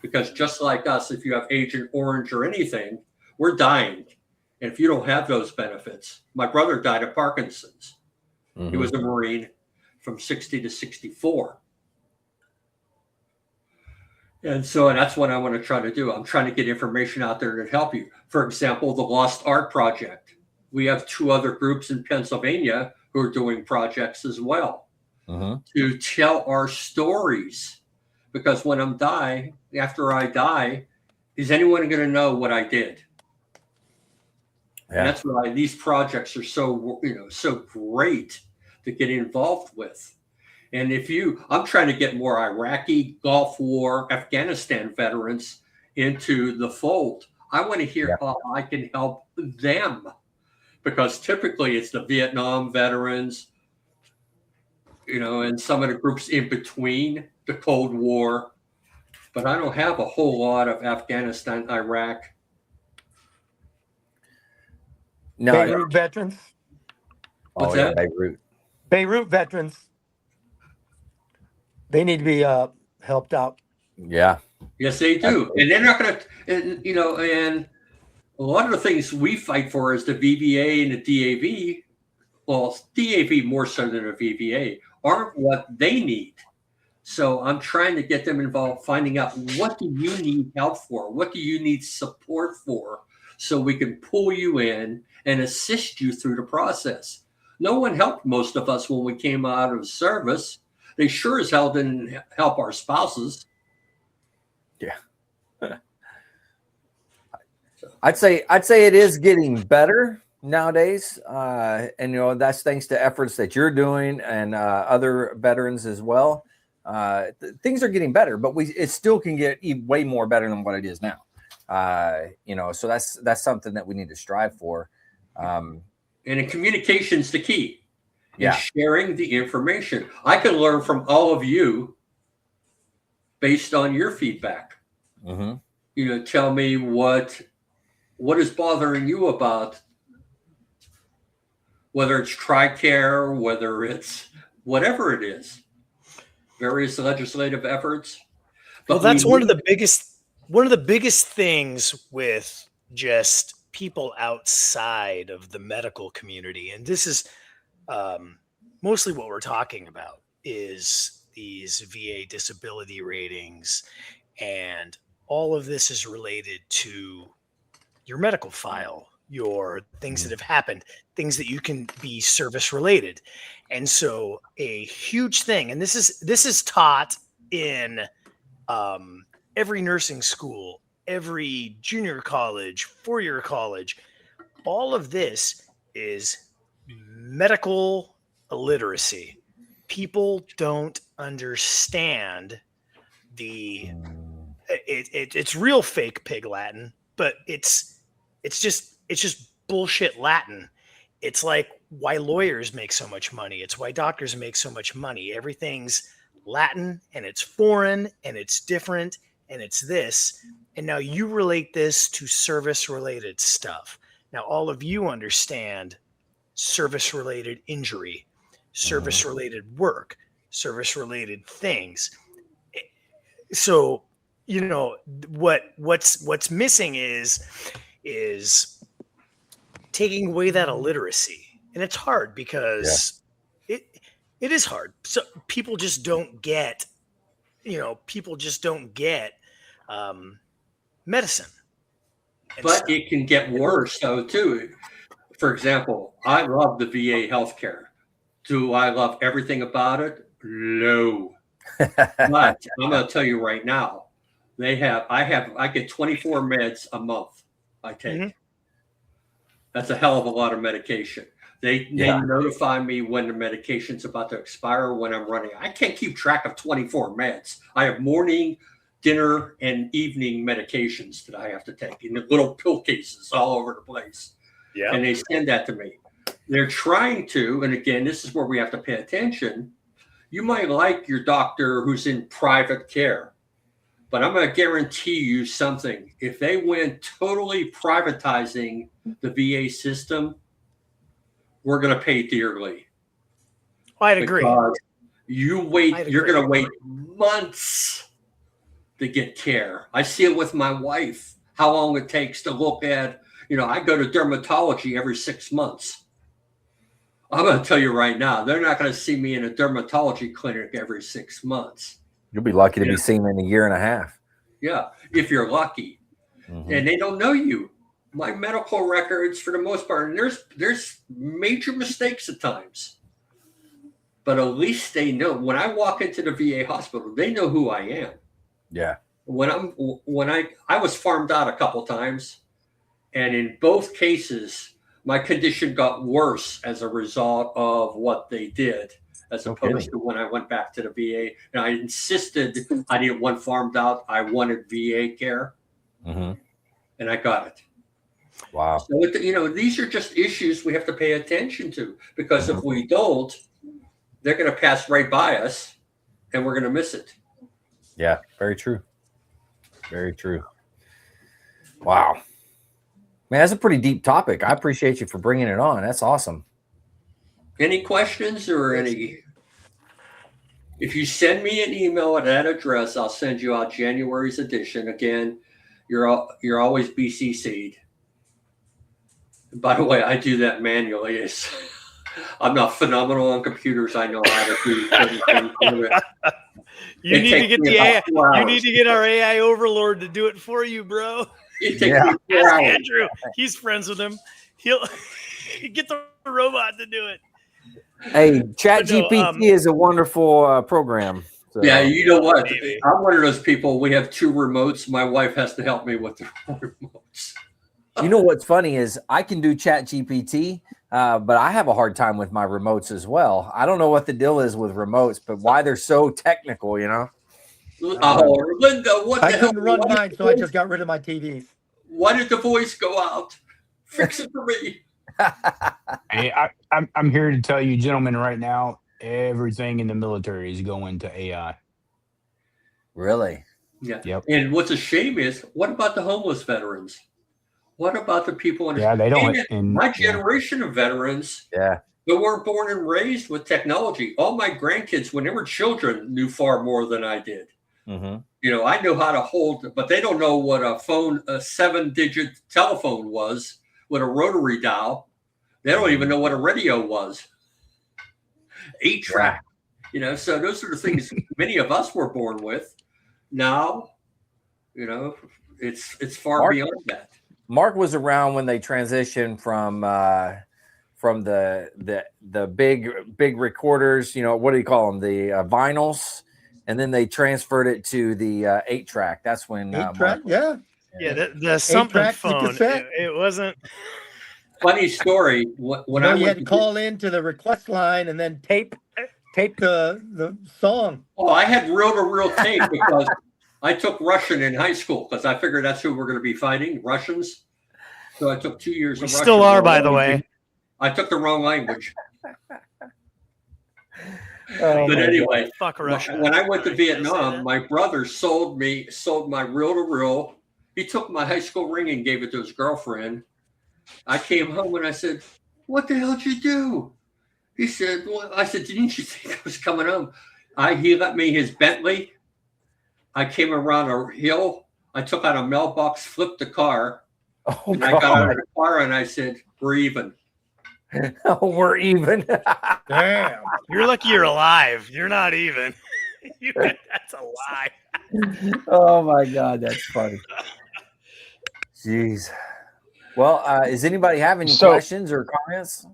Because just like us, if you have Agent Orange or anything, we're dying. And if you don't have those benefits, my brother died of Parkinson's. Mm-hmm. He was a Marine from 60 to 64. And that's what I want to try to do. I'm trying to get information out there to help you. For example, the Lost Art Project. We have 2 other groups in Pennsylvania who are doing projects as well to tell our stories. Because when after I die, is anyone going to know what I did? Yeah. And that's why these projects are so great to get involved with. And I'm trying to get more Iraqi, Gulf War, Afghanistan veterans into the fold. I want to hear how I can help them, because typically it's the Vietnam veterans, and some of the groups in between the Cold War. But I don't have a whole lot of Afghanistan, Iraq. No, Beirut veterans. What's that? Beirut veterans. They need to be helped out. Yeah. Yes, they do. And they're not going to, and a lot of the things we fight for is the VBA and the DAV. Well, DAV more so than a VBA aren't what they need. So I'm trying to get them involved, finding out, what do you need help for? What do you need support for? So we can pull you in and assist you through the process. No one helped most of us when we came out of service. They sure as hell didn't help our spouses. Yeah. I'd say it is getting better nowadays. And, that's thanks to efforts that you're doing and other veterans as well. Things are getting better, but it still can get way more better than what it is now. So that's something that we need to strive for. And in communication's the key. Yeah. Sharing the information. I can learn from all of you based on your feedback. Mm-hmm. You know, tell me what is bothering you about, whether it's TRICARE, whether it's whatever it is, various legislative efforts. Well, But that's one of the biggest things with just people outside of the medical community, and this is mostly what we're talking about, is these VA disability ratings, and all of this is related to your medical file, your things that have happened, things that you can be service related. And so a huge thing, and this is taught in every nursing school, every junior college, 4-year college, all of this is medical illiteracy. People don't understand it's real fake pig Latin, but it's just bullshit Latin. It's like why lawyers make so much money. It's why doctors make so much money. Everything's Latin and it's foreign and it's different and it's this. And now you relate this to service related stuff. Now all of you understand service related injury, service related work, service related things. So, you know, what's missing is taking away that illiteracy. And it's hard because it is hard. So people just don't get, medicine. And But stuff. it can get worse though too. For example, I love the VA healthcare. Do I love everything about it? No. But I'm going to tell you right now, I get 24 meds a month I take. Mm-hmm. That's a hell of a lot of medication. They notify me when the medication's about to expire, when I'm running. I can't keep track of 24 meds. I have morning, dinner, and evening medications that I have to take in the little pill cases all over the place. Yeah. And they send that to me. They're trying to, and again, this is where we have to pay attention. You might like your doctor who's in private care, but I'm going to guarantee you something. If they went totally privatizing the VA system, we're going to pay dearly. I'd agree. You're going to wait months to get care. I see it with my wife, how long it takes to look at, I go to dermatology every 6 months. I'm going to tell you right now, they're not going to see me in a dermatology clinic every 6 months. You'll be lucky to be seen in a year and a half. Yeah, if you're lucky. Mm-hmm. And they don't know you. My medical records, for the most part, and there's major mistakes at times. But at least they know. When I walk into the VA hospital, they know who I am. Yeah. When I was farmed out a couple times, and in both cases, my condition got worse as a result of what they did, as opposed to when I went back to the VA. And I insisted I didn't want farmed out. I wanted VA care, and I got it. Wow. So, these are just issues we have to pay attention to, because if we don't, they're going to pass right by us and we're going to miss it. Yeah, very true. Very true. Wow. Man, that's a pretty deep topic. I appreciate you for bringing it on. That's awesome. Any questions or any? If you send me an email at that address, I'll send you out January's edition. Again, you're always BCC'd. By the way, I do that manually. I'm not phenomenal on computers. I know how to do certain things. You need to get the AI. You need to get our AI overlord to do it for you, bro. It takes me 4 hours. Andrew, he's friends with him. He'll get the robot to do it. Hey, ChatGPT is a wonderful program. So. Yeah, you know what? I'm one of those people. We have 2 remotes. My wife has to help me with the remotes. You know what's funny is I can do ChatGPT, but I have a hard time with my remotes as well. I don't know what the deal is with remotes, but why they're so technical, Oh, Linda, what I the hell? couldn't run mine, so I just got rid of my TVs. Why did the voice go out? Fix it for me. Hey, I'm here to tell you, gentlemen, right now, everything in the military is going to AI. Really? Yeah. Yep. And what's a shame is, what about the homeless veterans? What about the people in Yeah, they don't. my Yeah. generation of veterans that weren't born and raised with technology? All my grandkids, when they were children, knew far more than I did. Mm-hmm. You know, I know how to hold, but they don't know what a 7-digit telephone was with a rotary dial. They don't even know what a radio was. 8-track. You know, so those are the things many of us were born with. Now, you know, it's far beyond that. Mark was around when they transitioned from the big recorders. You know, what do you call them? The vinyls, and then they transferred it to the 8-track. That's when 8-track, yeah. The something 8-track, the phone. cassette. It wasn't. Funny story. When I you went had to call into the request line and then tape the song. Oh, I had reel-to-reel tape because I took Russian in high school because I figured that's who we're going to be fighting, Russians. So I took 2 years of Russian. Still are, by the way. I took the wrong language. Oh, but anyway, fuck Russia. When I went to Vietnam, my brother sold my reel-to-reel. He took my high school ring and gave it to his girlfriend. I came home and I said, "What the hell did you do?" He said, "Well," I said, "Didn't you think I was coming home?" He let me his Bentley. I came around a hill. I took out a mailbox, flipped the car, and I got out of the car and I said, "We're even." Oh, we're even. Damn. You're lucky you're alive. You're not even. That's a lie. Oh my God, that's funny. Jeez. Well, does anybody have any questions or comments?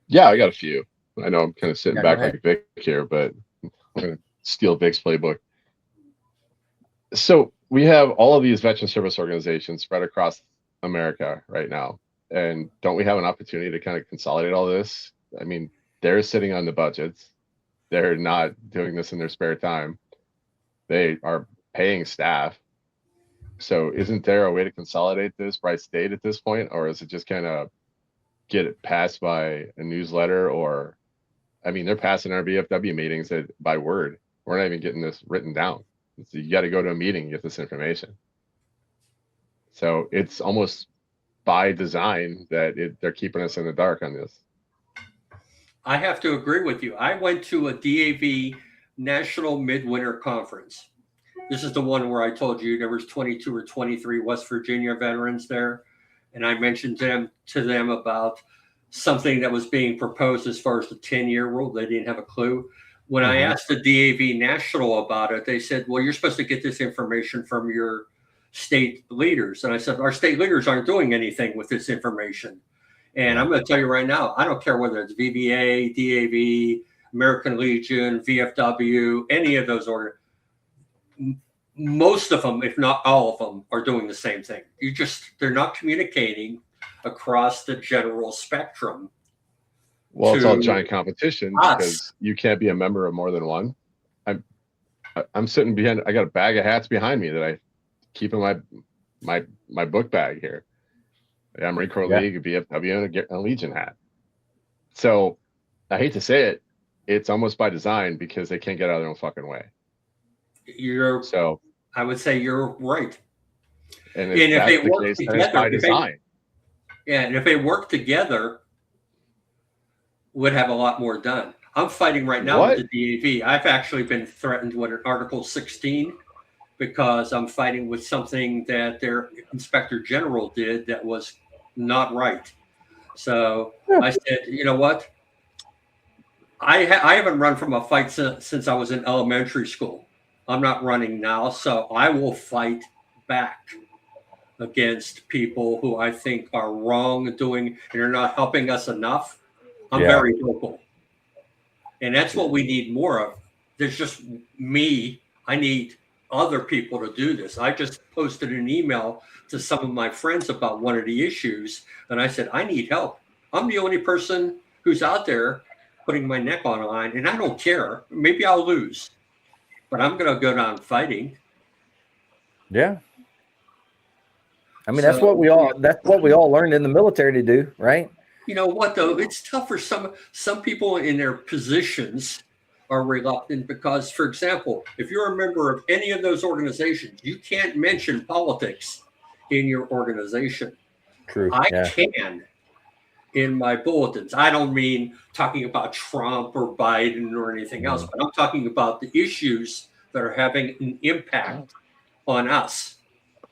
Yeah, I got a few. I know I'm kind of sitting back go like Vic here, but I'm going to steal Vic's playbook. So we have all of these veteran service organizations spread across America right now. And don't we have an opportunity to kind of consolidate all this? I mean, they're sitting on the budgets. They're not doing this in their spare time. They are paying staff. So isn't there a way to consolidate this by state at this point? Or is it just kind of get it passed by a newsletter? Or, I mean, they're passing our VFW meetings by word. We're not even getting this written down. So you got to go to a meeting and get this information. So it's almost by design that they're keeping us in the dark on this. I have to agree with you. I went to a DAV National Midwinter Conference. This is the one where I told you there was 22 or 23 West Virginia veterans there. And I mentioned to them about something that was being proposed as far as the 10-year rule. They didn't have a clue. When I asked the DAV National about it, they said, "Well, you're supposed to get this information from your state leaders." And I said, "Our state leaders aren't doing anything with this information." And I'm going to tell you right now, I don't care whether it's VBA, DAV, American Legion, VFW, any of those orders. Most of them, if not all of them, are doing the same thing. They're not communicating across the general spectrum. Well, it's all giant competition because you can't be a member of more than one. I'm sitting behind. I got a bag of hats behind me that I keep in my book bag here. I'm Marine Corps League, a VFW, and a Legion hat. So I hate to say it, it's almost by design because they can't get out of their own fucking way. I would say you're right. And if they work together, by design. And if they work together, would have a lot more done. I'm fighting right now with the DAV. I've actually been threatened with an Article 16 because I'm fighting with something that their Inspector General did that was not right. So I said, you know what? I haven't run from a fight since I was in elementary school. I'm not running now, so I will fight back against people who I think are wrongdoing and are not helping us enough. I'm very vocal. And that's what we need more of. There's just me. I need other people to do this. I just posted an email to some of my friends about one of the issues, and I said, I need help. I'm the only person who's out there putting my neck on a line, and I don't care. Maybe I'll lose, but I'm going to go down fighting. Yeah. I mean, that's what we all learned in the military to do, right? You know what, though? It's tough for some people in their positions are reluctant because, for example, if you're a member of any of those organizations, you can't mention politics in your organization. True. I Yeah. can in my bulletins. I don't mean talking about Trump or Biden or anything else, but I'm talking about the issues that are having an impact on us.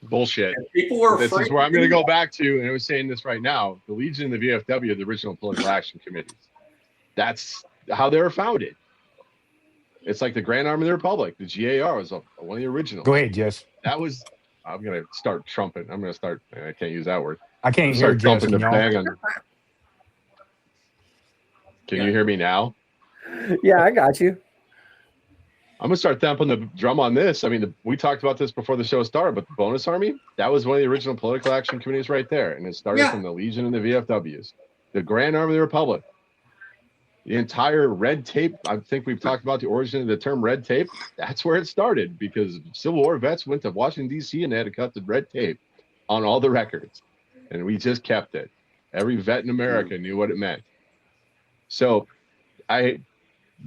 Bullshit. And people are This afraid. is where I'm going to go back to, and I was saying this right now. The Legion and the VFW are the original political action committees. That's how they were founded. It's like the Grand Army of the Republic. The GAR was one of the originals. Go ahead, Jess. That was. I'm going to start trumping. I'm going to start. I can't use that word. I can't hear Start Jess. trumping the Can y'all? bang on. Can you hear me now? Yeah, I got you. I'm gonna start thumping the drum on this. I mean, we talked about this before the show started, but the Bonus Army, that was one of the original political action committees right there, and it started from the Legion and the VFWs, the Grand Army of the Republic, the entire red tape. I think we've talked about the origin of the term red tape. That's where it started because Civil War vets went to Washington D.C. and they had to cut the red tape on all the records, and we just kept it. Every vet in America knew what it meant. So,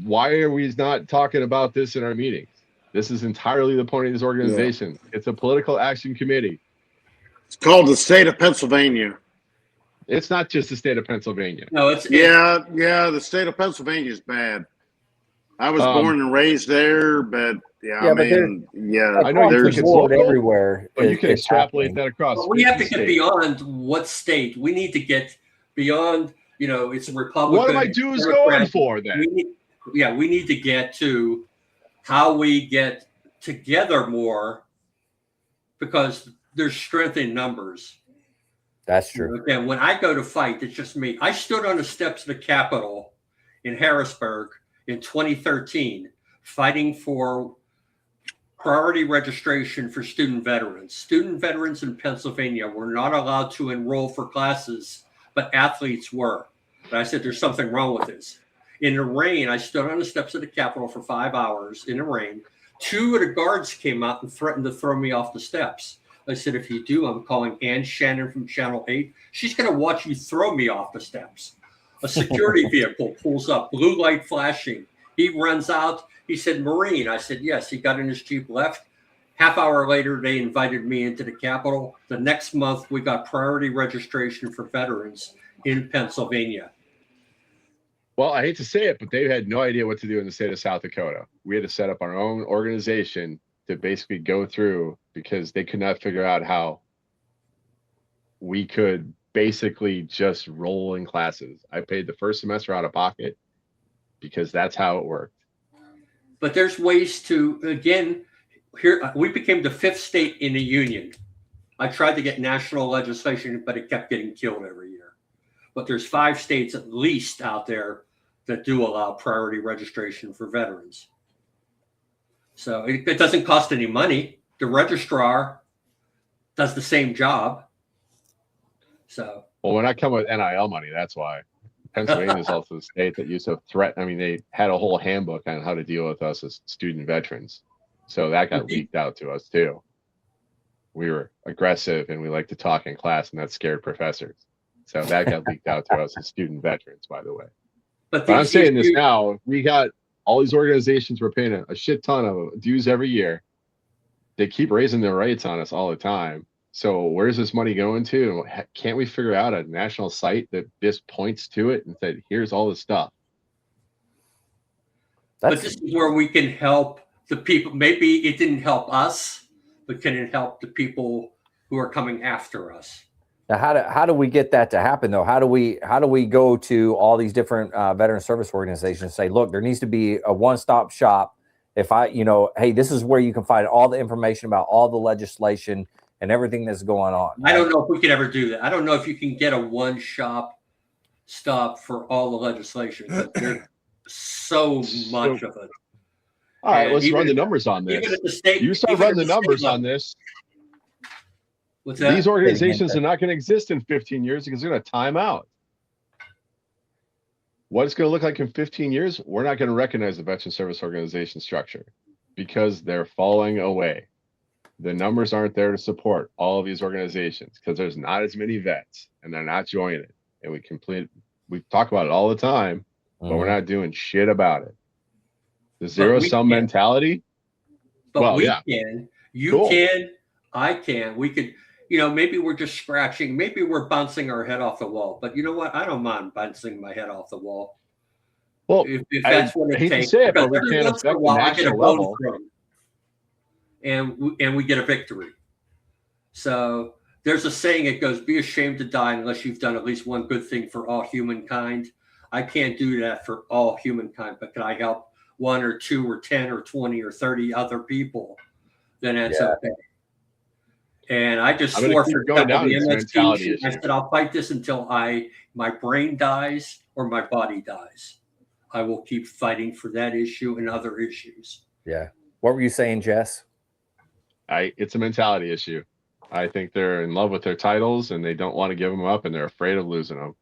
why are we not talking about this in our meetings? This is entirely the point of this organization. Yeah. It's a political action committee. It's called the state of Pennsylvania. It's not just the state of Pennsylvania. No, it's the state of Pennsylvania is bad. I was born and raised there, but I know there's local everywhere. But you can extrapolate that across. Well, we have to get beyond what state. We need to get beyond. It's a Republican. What am I Jews going for then? We need to get to how we get together more because there's strength in numbers. That's true. Again, when I go to fight, it's just me. I stood on the steps of the Capitol in Harrisburg in 2013 fighting for priority registration for student veterans. Student veterans in Pennsylvania were not allowed to enroll for classes, but athletes were. And I said, there's something wrong with this. In the rain, I stood on the steps of the Capitol for 5 hours in the rain. 2 of the guards came out and threatened to throw me off the steps. I said, if you do, I'm calling Ann Shannon from Channel 8. She's going to watch you throw me off the steps. A security vehicle pulls up, blue light flashing. He runs out. He said, Marine. I said, yes. He got in his Jeep, left. Half hour later, they invited me into the Capitol. The next month, we got priority registration for veterans in Pennsylvania. Well, I hate to say it, but they had no idea what to do in the state of South Dakota. We had to set up our own organization to basically go through because they could not figure out how we could basically just roll in classes. I paid the first semester out of pocket because that's how it worked. But there's ways to, again, here we became the 5th state in the union. I tried to get national legislation, but it kept getting killed every year. But there's 5 states at least out there that do allow priority registration for veterans. So it doesn't cost any money. The registrar does the same job. So well, when I come with NIL money, that's why. Pennsylvania is also the state that used to threaten. I mean, they had a whole handbook on how to deal with us as student veterans. So that got leaked out to us too. We were aggressive and we like to talk in class, and that scared professors. So that got leaked out to us as student veterans, by the way. But I'm saying this now, we got all these organizations we're paying a shit ton of dues every year. They keep raising their rates on us all the time. So where's this money going to? Can't we figure out a national site that just points to it and said, here's all the stuff? But this is where we can help the people. Maybe it didn't help us, but can it help the people who are coming after us? Now, how do we get that to happen though? How do we go to all these different veteran service organizations and say, look, there needs to be a one-stop shop. If hey, this is where you can find all the information about all the legislation and everything that's going on. I don't know if we could ever do that. I don't know if you can get a one-stop stop for all the legislation. But there's so much of it. All right, let's run the numbers on this. Even at the state, you start running the numbers on this. What's that? These organizations are not going to exist in 15 years because they're going to time out. What it's going to look like in 15 years, we're not going to recognize the Veteran Service Organization structure because they're falling away. The numbers aren't there to support all of these organizations because there's not as many vets and they're not joining it. And we talk about it all the time, but we're not doing shit about it. The zero sum mentality. But well, we yeah. can. You Cool. can. I can. We could. Maybe we're just scratching. Maybe we're bouncing our head off the wall. But you know what? I don't mind bouncing my head off the wall. Well, if that's what it hate takes. to say it, but Because we every can't once in a affect the while, I get a national bone level. thrown, and we get a victory. So there's a saying. It goes, "Be ashamed to die unless you've done at least one good thing for all humankind." I can't do that for all humankind, but can I help 1 or 2 or 10 or 20 or 30 other people? Then that's okay. And I just swore for the going down this MST mentality issue. I issue. said, I'll fight this until my brain dies or my body dies. I will keep fighting for that issue and other issues. Yeah. What were you saying, Jess? It's a mentality issue. I think they're in love with their titles and they don't want to give them up and they're afraid of losing them.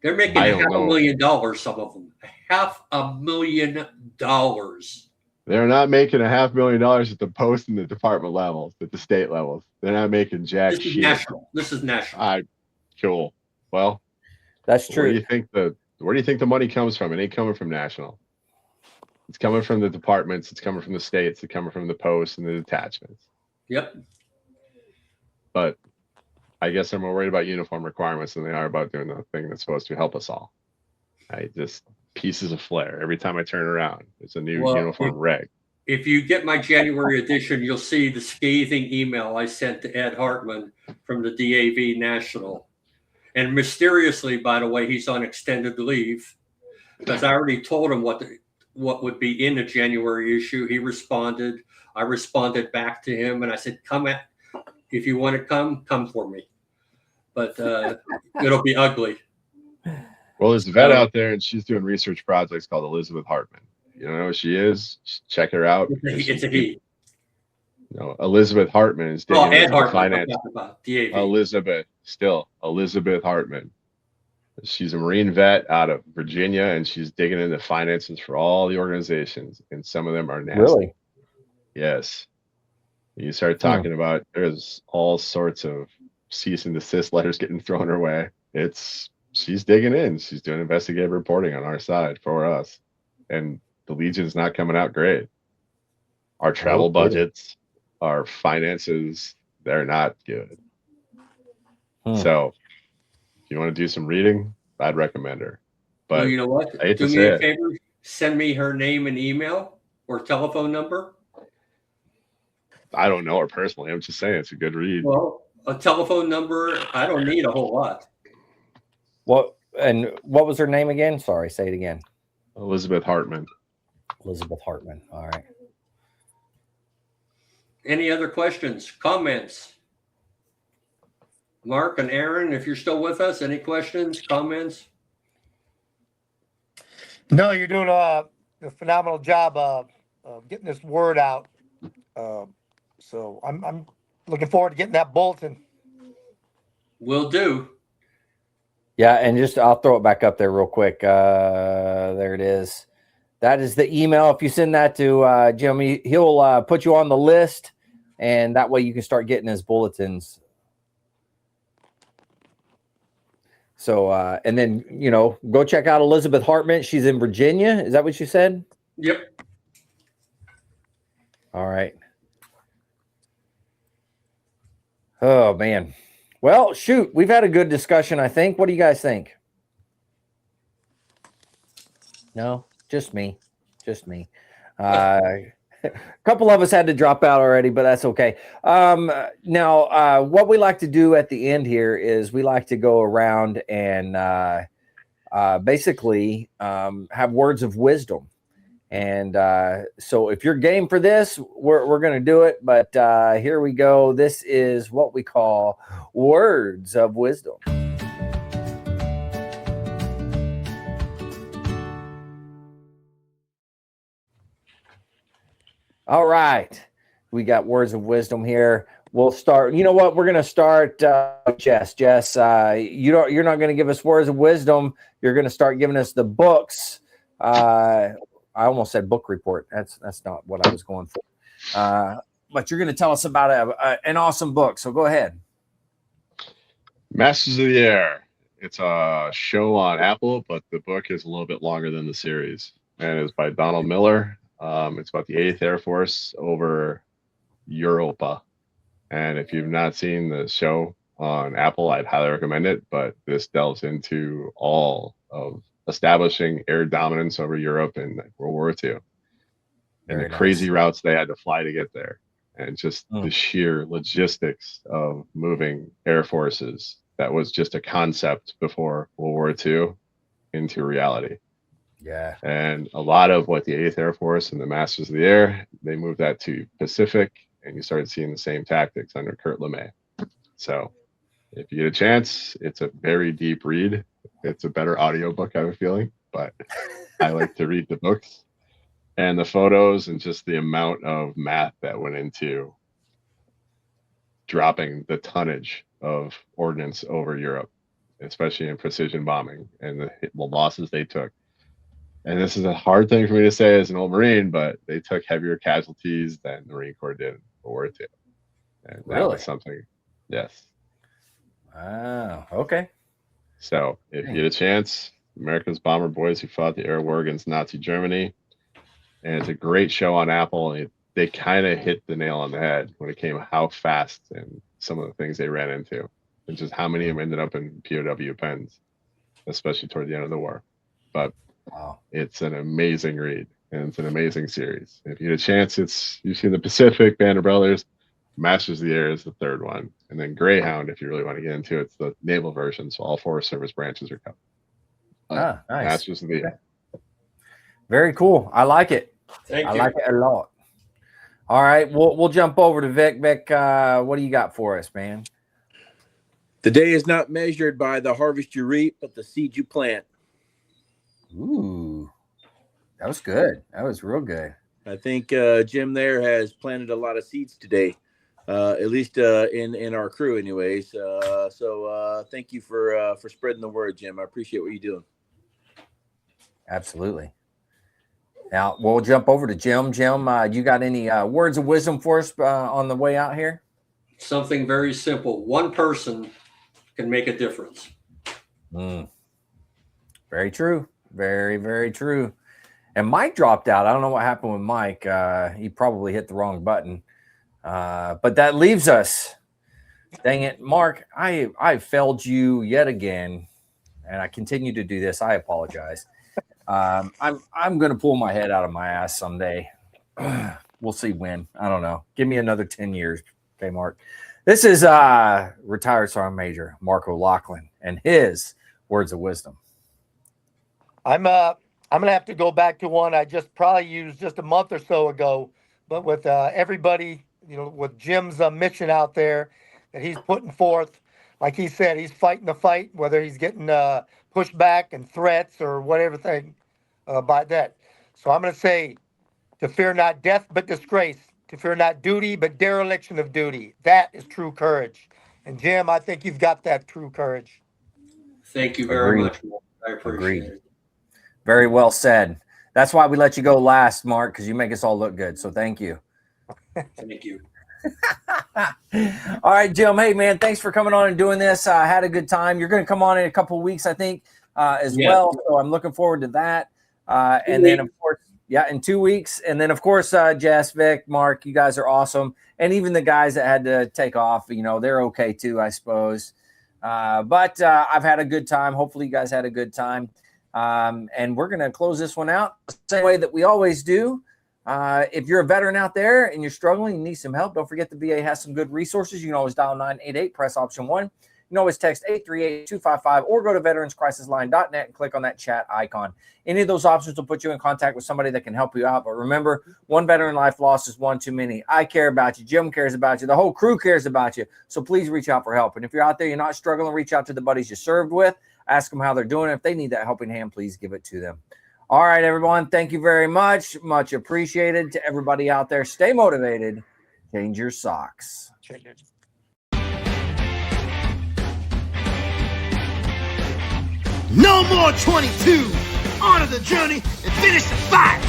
They're making $500,000, some of them. $500,000. They're not making $500,000 at the post and the department levels, at the state levels. They're not making jack shit. This is national. Cool. Well, that's true. Where do you think the money comes from? It ain't coming from national. It's coming from the departments. It's coming from the states. It's coming from the posts and the detachments. Yep. But I guess they're more worried about uniform requirements than they are about doing the thing that's supposed to help us all. Just pieces of flair. Every time I turn around, it's a new uniform reg. If you get my January edition, you'll see the scathing email I sent to Ed Hartman from the DAV National. And mysteriously, by the way, he's on extended leave because I already told him what would be in the January issue. He responded. I responded back to him, and I said, if you want to come for me. But it'll be ugly. Well, there's a vet out there, and she's doing research projects called Elizabeth Hartman. You don't know who she is? Check her out. It's a he. No, Elizabeth Hartman is digging Ed into Hartman, finance. Elizabeth Hartman. She's a Marine vet out of Virginia, and she's digging into finances for all the organizations, and some of them are nasty. Really? Yes. You start talking about there's all sorts of cease and desist letters getting thrown her way. She's digging in. She's doing investigative reporting on our side for us. And the Legion's not coming out great. Our travel budgets, our finances, they're not good. So if you want to do some reading, I'd recommend her. But you know what? Do me a favor. Send me her name and email or telephone number. I don't know her personally. I'm just saying it's a good read. Well, a telephone number, I don't need a whole lot. What was her name again? Sorry, say it again. Elizabeth Hartman. Elizabeth Hartman. All right. Any other questions, comments? Mark and Aaron, if you're still with us, any questions, comments? No, you're doing a phenomenal job of getting this word out. So I'm looking forward to getting that bulletin. Will do. Yeah, and I'll throw it back up there real quick. There it is. That is the email. If you send that to Jim, he'll put you on the list, and that way you can start getting his bulletins. So, and then, go check out Elizabeth Hartman. She's in Virginia. Is that what you said? Yep. All right. Oh, man. Well, shoot, we've had a good discussion, I think. What do you guys think? No, just me. A couple of us had to drop out already, but that's okay. Now, what we like to do at the end here is we like to go around and basically have words of wisdom. And so if you're game for this, we're going to do it. But here we go. This is what we call words of wisdom. All right. We got words of wisdom here. We'll start. You know what? We're going to start, Jess. Jess, you're not going to give us words of wisdom. You're going to start giving us the books. I almost said book report. That's not what I was going for. But you're going to tell us about an awesome book. So go ahead. Masters of the Air. It's a show on Apple, but the book is a little bit longer than the series. And it's by Donald Miller. It's about the 8th Air Force over Europa. And if you've not seen the show on Apple, I'd highly recommend it. But this delves into all of establishing air dominance over Europe in World War II and Very the crazy nice. routes they had to fly to get there. And just the sheer logistics of moving air forces that was just a concept before World War II into reality. Yeah. And a lot of what the 8th Air Force and the Masters of the Air, they moved that to Pacific, and you started seeing the same tactics under Kurt LeMay. So if you get a chance, it's a very deep read. It's a better audiobook, I have a feeling, but I like to read the books and the photos and just the amount of math that went into dropping the tonnage of ordnance over Europe, especially in precision bombing and the losses they took. And this is a hard thing for me to say as an old Marine, but they took heavier casualties than the Marine Corps did in World War II. And that Really? was something, yes. Wow. Okay. So if you get a chance, America's Bomber Boys Who Fought the Air War Against Nazi Germany. And it's a great show on Apple. They kind of hit the nail on the head when it came how fast and some of the things they ran into. And just how many of them ended up in POW pens, especially toward the end of the war. But wow, it's an amazing read, and it's an amazing series. If you get a chance, you've seen the Pacific, Band of Brothers, Masters of the Air is the third one, and then Greyhound, if you really want to get into it, it's the naval version, so all 4 service branches are covered. Nice. Masters of the Air. Very cool. I like it. Thank you. I like it a lot. All right, we'll jump over to Vic. Vic, what do you got for us, man? The day is not measured by the harvest you reap, but the seed you plant. Ooh, that was good. That was real good. I think Jim there has planted a lot of seeds today, at least in our crew, anyways. So thank you for spreading the word, Jim. I appreciate what you're doing. Absolutely. Now we'll jump over to Jim. Jim, you got any words of wisdom for us on the way out here? Something very simple. One person can make a difference. Very true. Very, very true. And Mike dropped out. I don't know what happened with Mike. He probably hit the wrong button. But that leaves us. Dang it, Mark. I failed you yet again, and I continue to do this. I apologize. I'm going to pull my head out of my ass someday. We'll see when. I don't know. Give me another 10 years. Okay, Mark. This is retired Sergeant Major Mark O'Loughlin and his words of wisdom. I'm gonna have to go back to one I just probably used just a month or so ago, but with everybody, with Jim's mission out there that he's putting forth, like he said, he's fighting the fight, whether he's getting pushback and threats or whatever thing by that. So I'm gonna say, to fear not death but disgrace, to fear not duty but dereliction of duty. That is true courage. And Jim, I think you've got that true courage. Thank you very much. I appreciate it. Very well said. That's why we let you go last, Mark, because you make us all look good. So thank you. Thank you. All right, Jim. Hey, man, thanks for coming on and doing this. I had a good time. You're going to come on in a couple of weeks, I think, as well. So I'm looking forward to that. And then, of course, in 2 weeks. And then, of course, Jess, Vic, Mark, you guys are awesome. And even the guys that had to take off, they're okay too, I suppose. But I've had a good time. Hopefully you guys had a good time. And we're going to close this one out the same way that we always do. If you're a veteran out there and you're struggling, you need some help, don't forget the VA has some good resources. You can always dial 988, press option 1. You can always text 838-255 or go to veteranscrisisline.net and click on that chat icon. Any of those options will put you in contact with somebody that can help you out. But remember, one veteran life lost is one too many. I care about you. Jim cares about you. The whole crew cares about you. So please reach out for help. And if you're out there, you're not struggling, reach out to the buddies you served with. Ask them how they're doing. If they need that helping hand, please give it to them. All right, everyone. Thank you very much. Much appreciated. To everybody out there, stay motivated. Change your socks. No more 22. On to the journey and finish the fight.